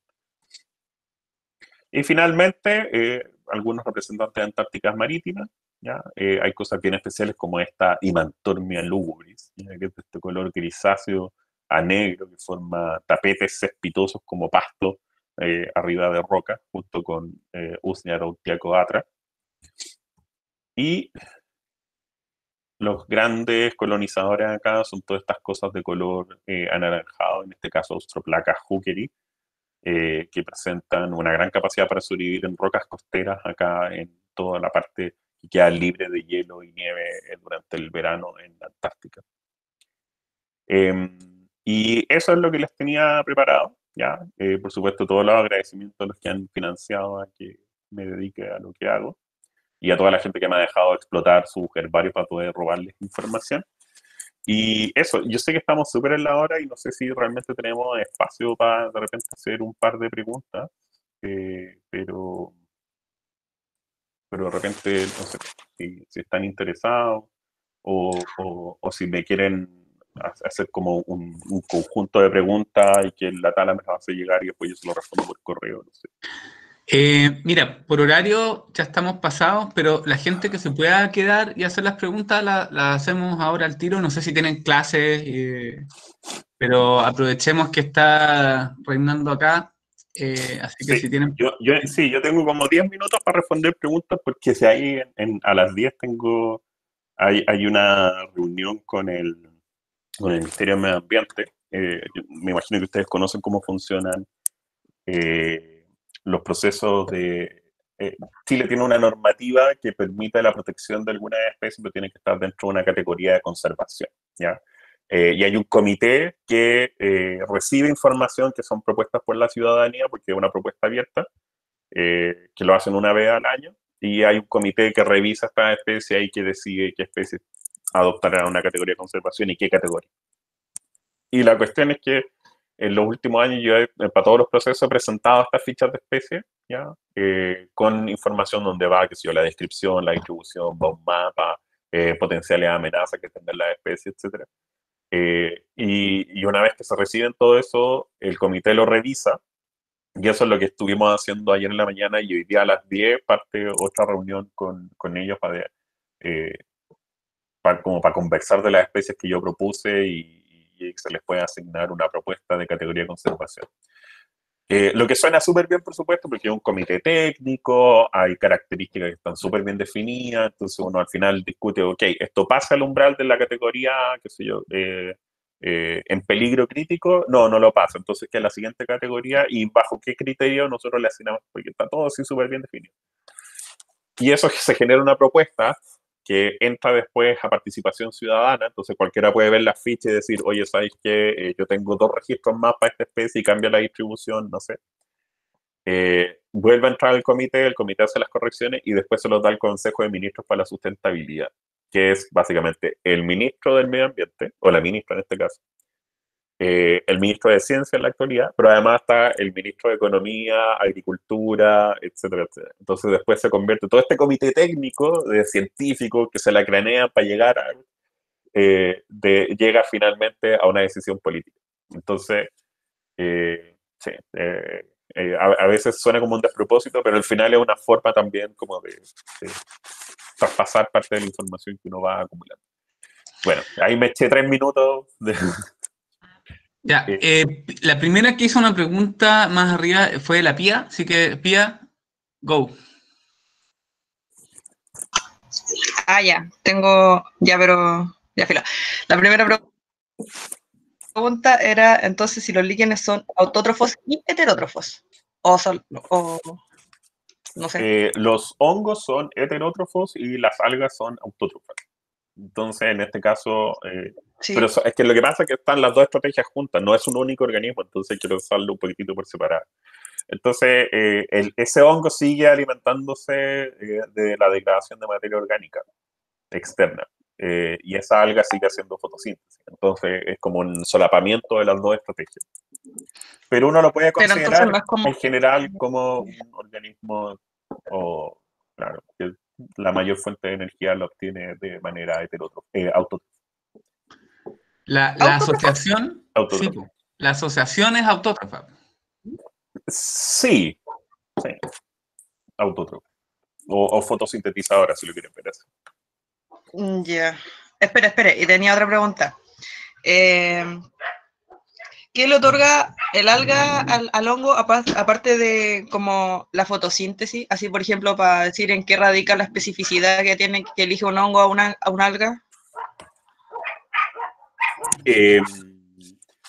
Y finalmente, algunos representantes de antárticas marítimas. ¿Ya? Hay cosas bien especiales como esta Imantormia lugubris, ¿ya? Que es de este color grisáceo a negro que forma tapetes cespitosos como pasto arriba de roca, junto con Usnea atra. Y los grandes colonizadores acá son todas estas cosas de color anaranjado, en este caso Austroplaca hookeri, que presentan una gran capacidad para sobrevivir en rocas costeras acá en toda la parte que queda libre de hielo y nieve durante el verano en la Antártica. Y eso es lo que les tenía preparado, ¿ya? Por supuesto, todos los agradecimientos a los que han financiado a que me dedique a lo que hago y a toda la gente que me ha dejado explotar su herbario para poder robarles información. Y eso, yo sé que estamos súper en la hora y no sé si realmente tenemos espacio para de repente hacer un par de preguntas, pero de repente, no sé, si están interesados o si me quieren hacer como un conjunto de preguntas y que la Tala me las hace llegar y después yo se lo respondo por correo, no sé. Mira, por horario ya estamos pasados, pero la gente que se pueda quedar y hacer las preguntas las hacemos ahora al tiro. No sé si tienen clases, pero aprovechemos que está reinando acá. Así que Sí, si tienen... sí, yo tengo como 10 minutos para responder preguntas porque si ahí a las 10 tengo hay una reunión con el Ministerio de Medio Ambiente. Me imagino que ustedes conocen cómo funcionan los procesos de... Chile tiene una normativa que permite la protección de algunas especies, pero tiene que estar dentro de una categoría de conservación, ¿ya? Y hay un comité que recibe información que son propuestas por la ciudadanía, porque es una propuesta abierta, que lo hacen una vez al año, y hay un comité que revisa estas especies y que decide qué especies adoptarán una categoría de conservación y qué categoría. Y la cuestión es que en los últimos años yo para todos los procesos he presentado estas fichas de especies, ¿ya? Con información donde va, qué sé yo, la descripción, la distribución, va un mapa, potenciales amenazas que tendrán las especies, etc. Y una vez que se reciben todo eso, el comité lo revisa, y eso es lo que estuvimos haciendo ayer en la mañana, y hoy día a las 10 parte otra reunión con ellos eh, como para conversar de las especies que yo propuse y se les puede asignar una propuesta de categoría de conservación. Lo que suena súper bien, por supuesto, porque es un comité técnico, hay características que están súper bien definidas, entonces uno al final discute, ok, esto pasa al umbral de la categoría, qué sé yo, en peligro crítico, no, no lo pasa, entonces ¿qué es la siguiente categoría y bajo qué criterio nosotros le asignamos? Porque está todo así súper bien definido. Y eso se genera una propuesta que entra después a participación ciudadana, entonces cualquiera puede ver la ficha y decir, oye, ¿sabes qué? Yo tengo 2 registros más para esta especie y cambia la distribución, no sé. Vuelve a entrar al comité, el comité hace las correcciones y después se los da al Consejo de Ministros para la Sustentabilidad, que es básicamente el ministro del Medio Ambiente, o la ministra en este caso, el ministro de Ciencia en la actualidad, pero además está el ministro de Economía, Agricultura, etcétera, etcétera. Entonces después se convierte todo este comité técnico de científicos que se la cranean para llegar a, llega finalmente a una decisión política. Entonces, sí, a veces suena como un despropósito, pero al final es una forma también como de traspasar parte de la información que uno va acumulando. Bueno, ahí me eché 3 minutos de... Ya, la primera que hizo una pregunta más arriba fue la Pía, así que Pía, go. Ah, ya, tengo, ya, pero, ya, filo. La primera pregunta era, entonces, si los líquenes son autótrofos y heterótrofos, o no sé. Los hongos son heterótrofos y las algas son autótrofas. Entonces, en este caso, pero Sí, es que lo que pasa es que están las dos estrategias juntas, no es un único organismo, entonces hay que pensarlo un poquitito por separado. Entonces, ese hongo sigue alimentándose de la degradación de materia orgánica externa, y esa alga sigue haciendo fotosíntesis. Entonces, es como un solapamiento de las dos estrategias. Pero uno lo puede pero entonces no considerar es como, en general como un organismo, o, claro, que la mayor fuente de energía la obtiene de manera autótrofa. La autótrofo. asociación, sí, Autótrofa. po, la asociación es autótrofa. Sí, sí, autótrofa. O fotosintetizadora, si lo quieren ver así. Ya. Espera, y tenía otra pregunta. Eh, ¿Qué le otorga el alga al hongo, aparte de como la fotosíntesis? Así, por ejemplo, para decir en qué radica la especificidad que tiene que elige un hongo a una alga. Eh,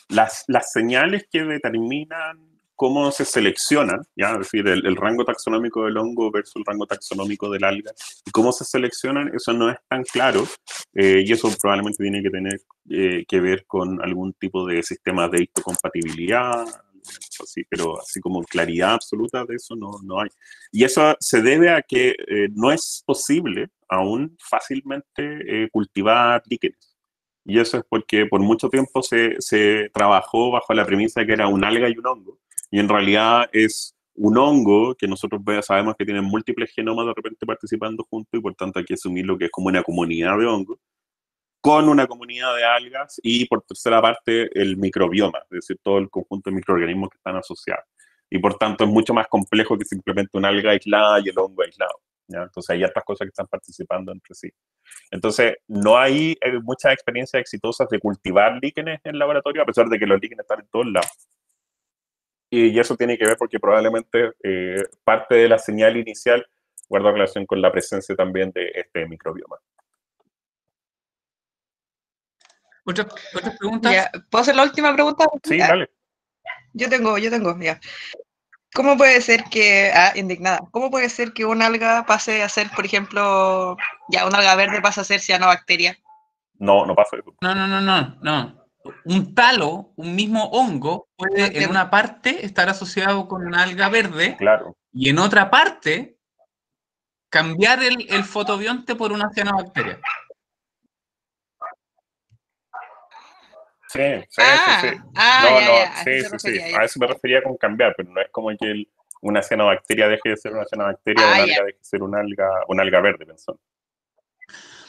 las señales que determinan cómo se seleccionan, ¿ya? Es decir, el rango taxonómico del hongo versus el rango taxonómico del alga, y cómo se seleccionan, eso no es tan claro, y eso probablemente tiene que tener que ver con algún tipo de sistema de histocompatibilidad, así, pero así como claridad absoluta de eso no hay. Y eso se debe a que no es posible aún fácilmente cultivar líquenes. Y eso es porque por mucho tiempo se trabajó bajo la premisa de que era un alga y un hongo. Y en realidad es un hongo que nosotros sabemos que tiene múltiples genomas de repente participando juntos, y por tanto hay que asumir lo que es como una comunidad de hongos con una comunidad de algas, y por tercera parte el microbioma, es decir, todo el conjunto de microorganismos que están asociados. Y por tanto es mucho más complejo que simplemente una alga aislada y el hongo aislado, ¿ya? Entonces hay otras cosas que están participando entre sí. Entonces, no hay muchas experiencias exitosas de cultivar líquenes en laboratorio, a pesar de que los líquenes están en todos lados. Y eso tiene que ver porque probablemente parte de la señal inicial guarda relación con la presencia también de este microbioma. ¿Otras preguntas? Ya, ¿puedo hacer la última pregunta? Sí, Ah, dale. yo tengo, ya. ¿Cómo puede ser que, indignada, cómo puede ser que una alga pase a ser, por ejemplo, ya una alga verde pasa a ser cianobacteria? No, no pasa eso. No. Un talo, un mismo hongo, No puede en entiendo. una parte estar asociado con una alga verde Claro. y en otra parte cambiar el fotobionte por una cianobacteria. Sí. No, Ya, no, a eso se sí. refería A ya. eso me refería con cambiar, pero no es como que una cianobacteria deje de ser una cianobacteria o una Ya, alga deje de ser una alga verde, pensando.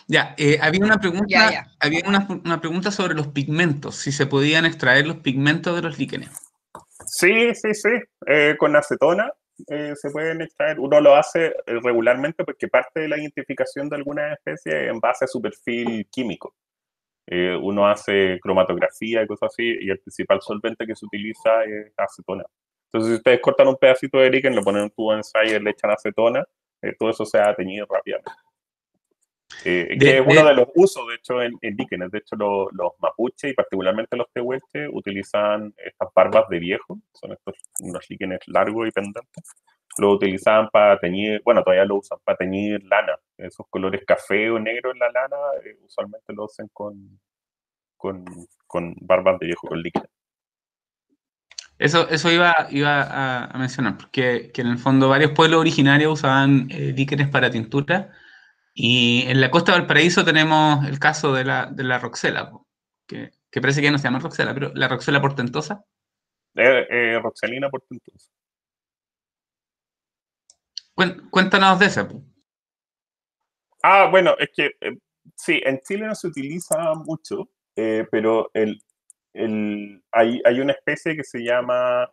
Ya, había ya. una pregunta sobre los pigmentos, si se podían extraer los pigmentos de los líquenes. Sí. Con acetona se pueden extraer. Uno lo hace regularmente porque parte de la identificación de algunas especies es en base a su perfil químico. Uno hace cromatografía y cosas así, y el principal solvente que se utiliza es acetona. Entonces, si ustedes cortan un pedacito de líquen, lo ponen en un tubo de ensayo y le echan acetona, todo eso se va a teñir rápidamente. Que es uno de los usos, de hecho, en líquenes. De hecho, los mapuches y particularmente los tehuelches utilizan estas barbas de viejo, son unos líquenes largos y pendentes. Lo utilizaban para teñir, bueno, todavía lo usan para teñir lana. Esos colores café o negro en la lana, usualmente lo hacen con barbas de viejo, con líquenes. Eso iba a mencionar, porque que en el fondo varios pueblos originarios usaban líquenes para tintura, y en la costa de Valparaíso tenemos el caso de la Roxela, que parece que ya no se llama Roxela, pero la Roxela portentosa. Roxelina portentosa. Cuéntanos de esa. Bueno, es que sí, en Chile no se utiliza mucho, pero hay una especie que se llama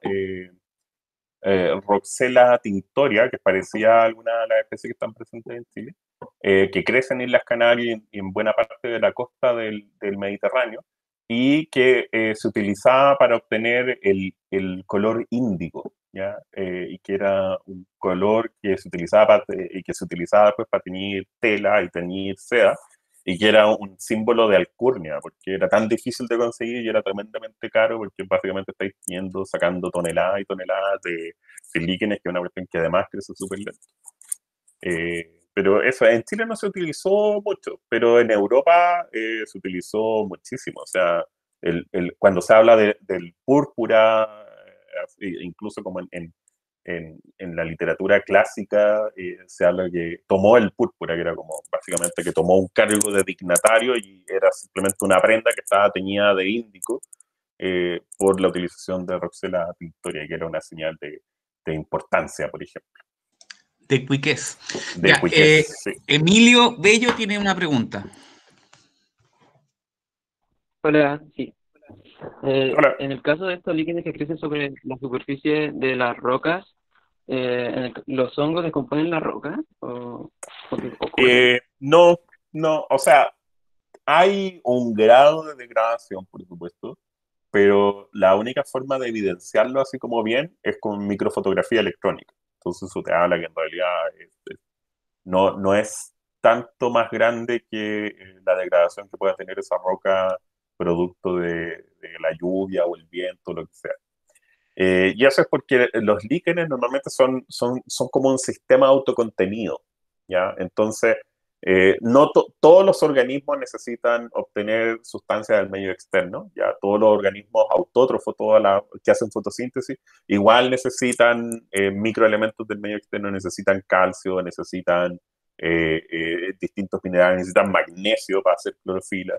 Roxela tinctoria, que parecía alguna de las especies que están presentes en Chile, que crecen en Islas Canarias y en buena parte de la costa del Mediterráneo, y que se utilizaba para obtener el color índigo, ¿ya? Y que era un color que se utilizaba pues, para teñir tela y teñir seda, y que era un símbolo de alcurnia, porque era tan difícil de conseguir y era tremendamente caro, porque básicamente estáis sacando toneladas y toneladas de líquenes, que es una cuestión que además crece súper lento. Pero eso, en Chile no se utilizó mucho, pero en Europa se utilizó muchísimo. O sea, cuando se habla del púrpura, incluso como en la literatura clásica, se habla que tomó el púrpura, que era como básicamente que tomó un cargo de dignatario y era simplemente una prenda que estaba teñida de índico por la utilización de Roxela tinctoria, que era una señal de importancia, por ejemplo. De Quiqués. De Ya, Quiqués, sí. Emilio Bello tiene una pregunta. Hola, sí. Hola. En el caso de estos líquenes que crecen sobre la superficie de las rocas, ¿los hongos descomponen la roca? ¿O qué ocurre? No, o sea, hay un grado de degradación, por supuesto, pero la única forma de evidenciarlo así como bien es con microfotografía electrónica. Entonces eso te habla que en realidad no es tanto más grande que la degradación que pueda tener esa roca producto de la lluvia o el viento, lo que sea. Y eso es porque los líquenes normalmente son como un sistema autocontenido, ¿ya? Entonces, no todos los organismos necesitan obtener sustancias del medio externo, ¿ya? Todos los organismos autótrofos, que hacen fotosíntesis, igual necesitan microelementos del medio externo, necesitan calcio, necesitan distintos minerales, necesitan magnesio para hacer clorofila.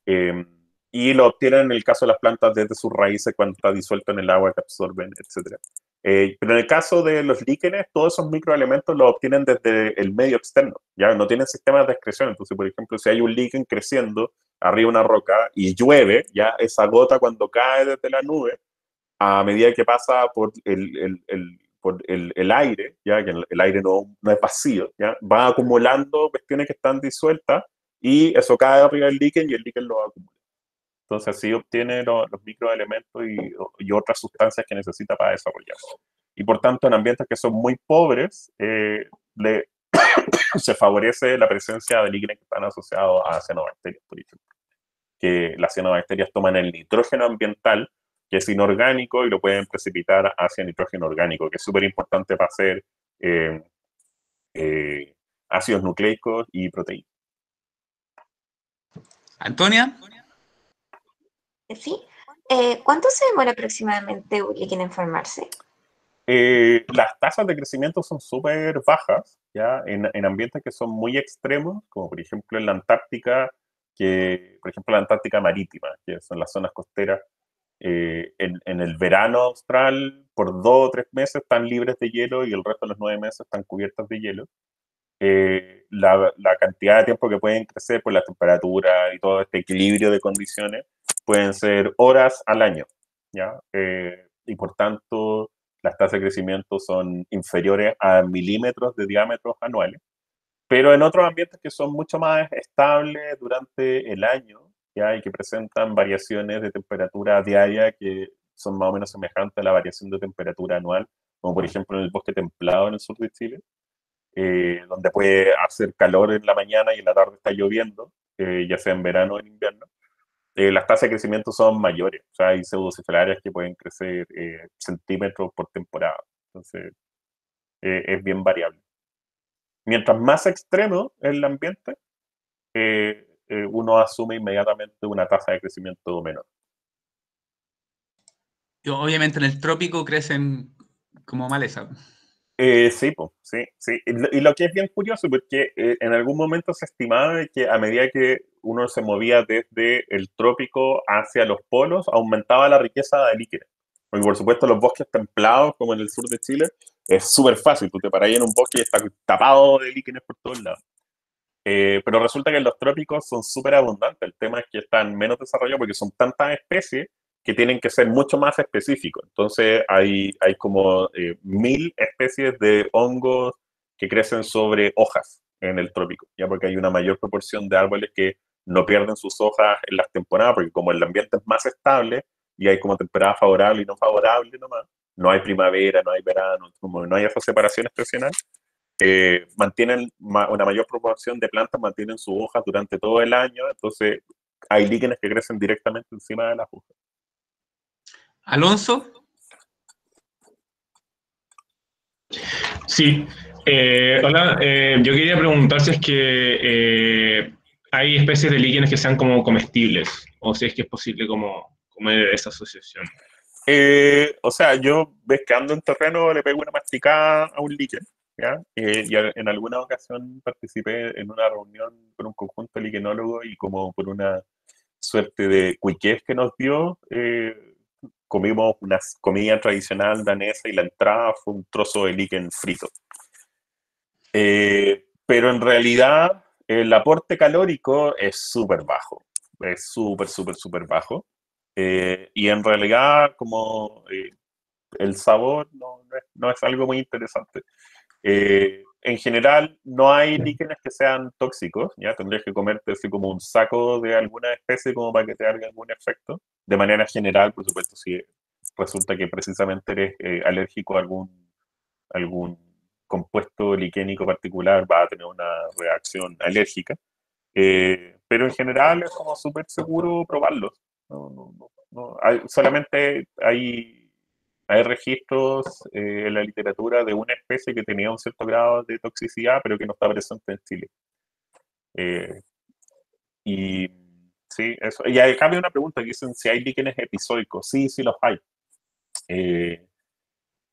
Eh, y lo obtienen en el caso de las plantas desde sus raíces cuando está disuelto en el agua que absorben, etc. Pero en el caso de los líquenes, todos esos microelementos los obtienen desde el medio externo, ya no tienen sistemas de excreción. Entonces, por ejemplo, si hay un líquen creciendo arriba de una roca y llueve, ya esa gota cuando cae desde la nube, a medida que pasa por el aire, ya que el aire no es vacío, ya va acumulando cuestiones que están disueltas y eso cae arriba del líquen y el líquen lo acumula. Entonces así obtiene los microelementos y otras sustancias que necesita para desarrollarse. Y por tanto, en ambientes que son muy pobres, se favorece la presencia de líquenes que están asociados a cianobacterias, por ejemplo. que las cianobacterias toman el nitrógeno ambiental, que es inorgánico, y lo pueden precipitar hacia nitrógeno orgánico, que es súper importante para hacer ácidos nucleicos y proteínas. Antonia. Sí. ¿Cuánto se demora aproximadamente un líquen en formarse? Las tasas de crecimiento son súper bajas, ¿ya? En ambientes que son muy extremos, como por ejemplo en la Antártica, por ejemplo la Antártica marítima, que son las zonas costeras, en el verano austral, por 2 o 3 meses están libres de hielo y el resto de los 9 meses están cubiertas de hielo. La cantidad de tiempo que pueden crecer por la temperatura y todo este equilibrio de condiciones pueden ser horas al año, ¿ya? Y por tanto, las tasas de crecimiento son inferiores a milímetros de diámetros anuales. Pero en otros ambientes que son mucho más estables durante el año, ¿ya? Y que presentan variaciones de temperatura diaria que son más o menos semejantes a la variación de temperatura anual, como por ejemplo en el bosque templado en el sur de Chile, donde puede hacer calor en la mañana y en la tarde está lloviendo, ya sea en verano o en invierno. Las tasas de crecimiento son mayores, o sea, hay pseudocefalarias que pueden crecer centímetros por temporada, entonces es bien variable. Mientras más extremo es el ambiente, uno asume inmediatamente una tasa de crecimiento menor. Y obviamente en el trópico crecen como maleza. Sí, pues, sí, sí. Y lo que es bien curioso, porque en algún momento se estimaba que a medida que uno se movía desde el trópico hacia los polos, aumentaba la riqueza de líquenes. Porque por supuesto los bosques templados, como en el sur de Chile, es súper fácil. Tú te paras ahí en un bosque y está tapado de líquenes por todos lados. Pero resulta que en los trópicos son súper abundantes. El tema es que están menos desarrollados porque son tantas especies que tienen que ser mucho más específicos. Entonces hay como 1000 especies de hongos que crecen sobre hojas en el trópico, ya porque hay una mayor proporción de árboles que no pierden sus hojas en las temporadas, porque como el ambiente es más estable y hay como temporada favorable y no favorable nomás, no hay primavera, no hay verano, como no hay esa separación estacional, mantienen una mayor proporción de plantas, mantienen sus hojas durante todo el año, entonces hay líquenes que crecen directamente encima de las hojas. Alonso. Sí. Hola, yo quería preguntar si es que hay especies de líquenes que sean como comestibles, o si es que es posible como comer esa asociación. O sea, yo ves que ando en terreno, le pego una masticada a un líquen, ¿ya? Y en alguna ocasión participé en una reunión con un conjunto de liquenólogos y como por una suerte de cuiqués que nos dio, comimos una comida tradicional danesa y la entrada fue un trozo de líquen frito. Pero en realidad el aporte calórico es súper bajo, es súper bajo. Y en realidad como el sabor no es algo muy interesante. En general, no hay líquenes que sean tóxicos, ¿ya? Tendrías que comerte así como un saco de alguna especie como para que te haga algún efecto. De manera general, por supuesto, si resulta que precisamente eres alérgico a algún compuesto liquénico particular, va a tener una reacción alérgica. Pero en general es como súper seguro probarlos. Solamente hay registros en la literatura de una especie que tenía un cierto grado de toxicidad, pero que no está presente en Chile. Y sí, eso. Y acá había una pregunta que dicen si hay líquenes epizoicos. Sí, sí los hay.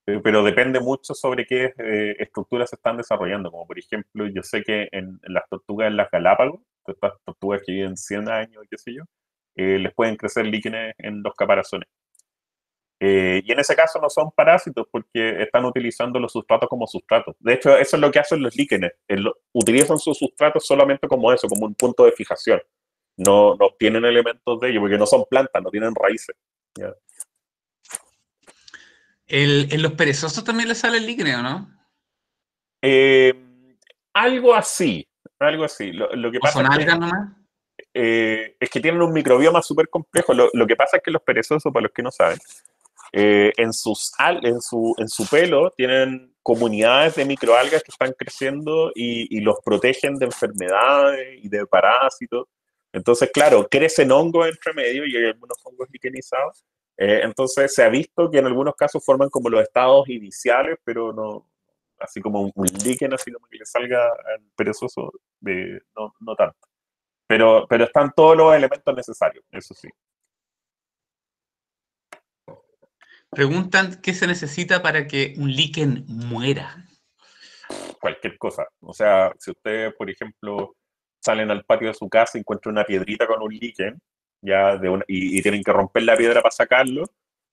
Pero depende mucho sobre qué estructuras se están desarrollando. Como por ejemplo, yo sé que en las tortugas en las Galápagos, estas tortugas que viven 100 años, qué sé yo, les pueden crecer líquenes en los caparazones. Y en ese caso no son parásitos porque están utilizando los sustratos como sustratos. De hecho, eso es lo que hacen los líquenes. Utilizan sus sustratos solamente como eso, como un punto de fijación. No obtienen elementos de ellos porque no son plantas, no tienen raíces. ¿Ya? ¿En los perezosos también les sale el líquene, o no? Algo así. Lo que ¿O pasa son es que algas nomás? es que tienen un microbioma súper complejo. Lo que pasa es que los perezosos, para los que no saben, en su pelo tienen comunidades de microalgas que están creciendo y los protegen de enfermedades y de parásitos. Entonces, claro, crecen hongos entre medio y hay algunos hongos liquenizados. Entonces, se ha visto que en algunos casos forman como los estados iniciales, pero no, así como un líquen, así como que le salga al perezoso, no, no tanto. Pero están todos los elementos necesarios, eso sí. Preguntan qué se necesita para que un líquen muera. Cualquier cosa. O sea, si ustedes, por ejemplo, salen al patio de su casa y encuentran una piedrita con un líquen, y tienen que romper la piedra para sacarlo,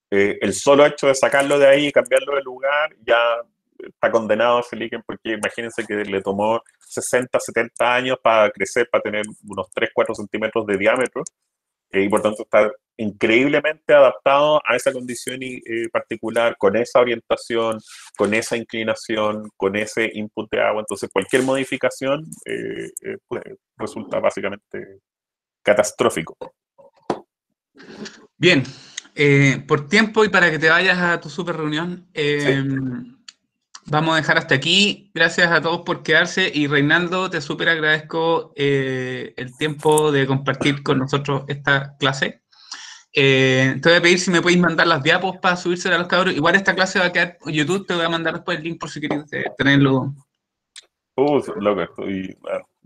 el solo hecho de sacarlo de ahí y cambiarlo de lugar, ya está condenado ese líquen, porque imagínense que le tomó 60, 70 años para crecer, para tener unos 3, 4 centímetros de diámetro, y por tanto está increíblemente adaptado a esa condición particular, con esa orientación, con esa inclinación, con ese input de agua. Entonces cualquier modificación pues, resulta básicamente catastrófico. Bien, por tiempo y para que te vayas a tu super reunión, vamos a dejar hasta aquí. Gracias a todos por quedarse y Reinaldo, te súper agradezco el tiempo de compartir con nosotros esta clase. Te voy a pedir si me podéis mandar las diapos para subírselas a los cabros. Igual esta clase va a quedar en YouTube, te voy a mandar después el link por si queréis tenerlo. Loco,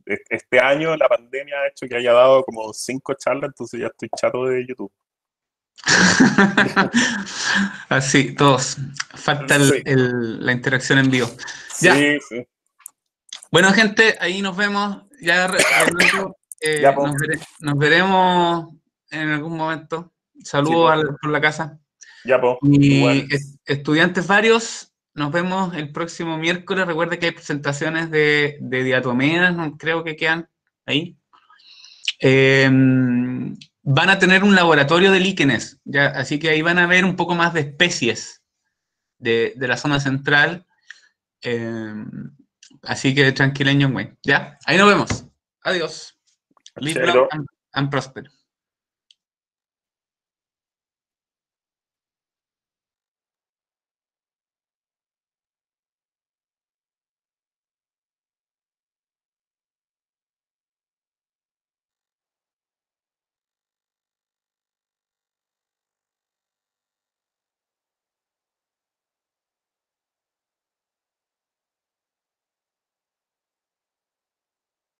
este año la pandemia ha hecho que haya dado como 5 charlas, entonces ya estoy chato de YouTube. Así, todos. Falta Sí. la interacción en vivo. Sí, Ya. sí. Bueno, gente, ahí nos vemos. Ya, Reinaldo, Ya, po. nos veremos en algún momento. Saludos Sí, po. por la casa. Ya, po. Y Igual. estudiantes varios, nos vemos el próximo miércoles. Recuerda que hay presentaciones de diatomeas, no creo que quedan ahí. Van a tener un laboratorio de líquenes, ¿ya? Así que ahí van a ver un poco más de especies de la zona central. Así que tranquileño, güey. ¿Ya? Ahí nos vemos. Adiós. Live long and prosper.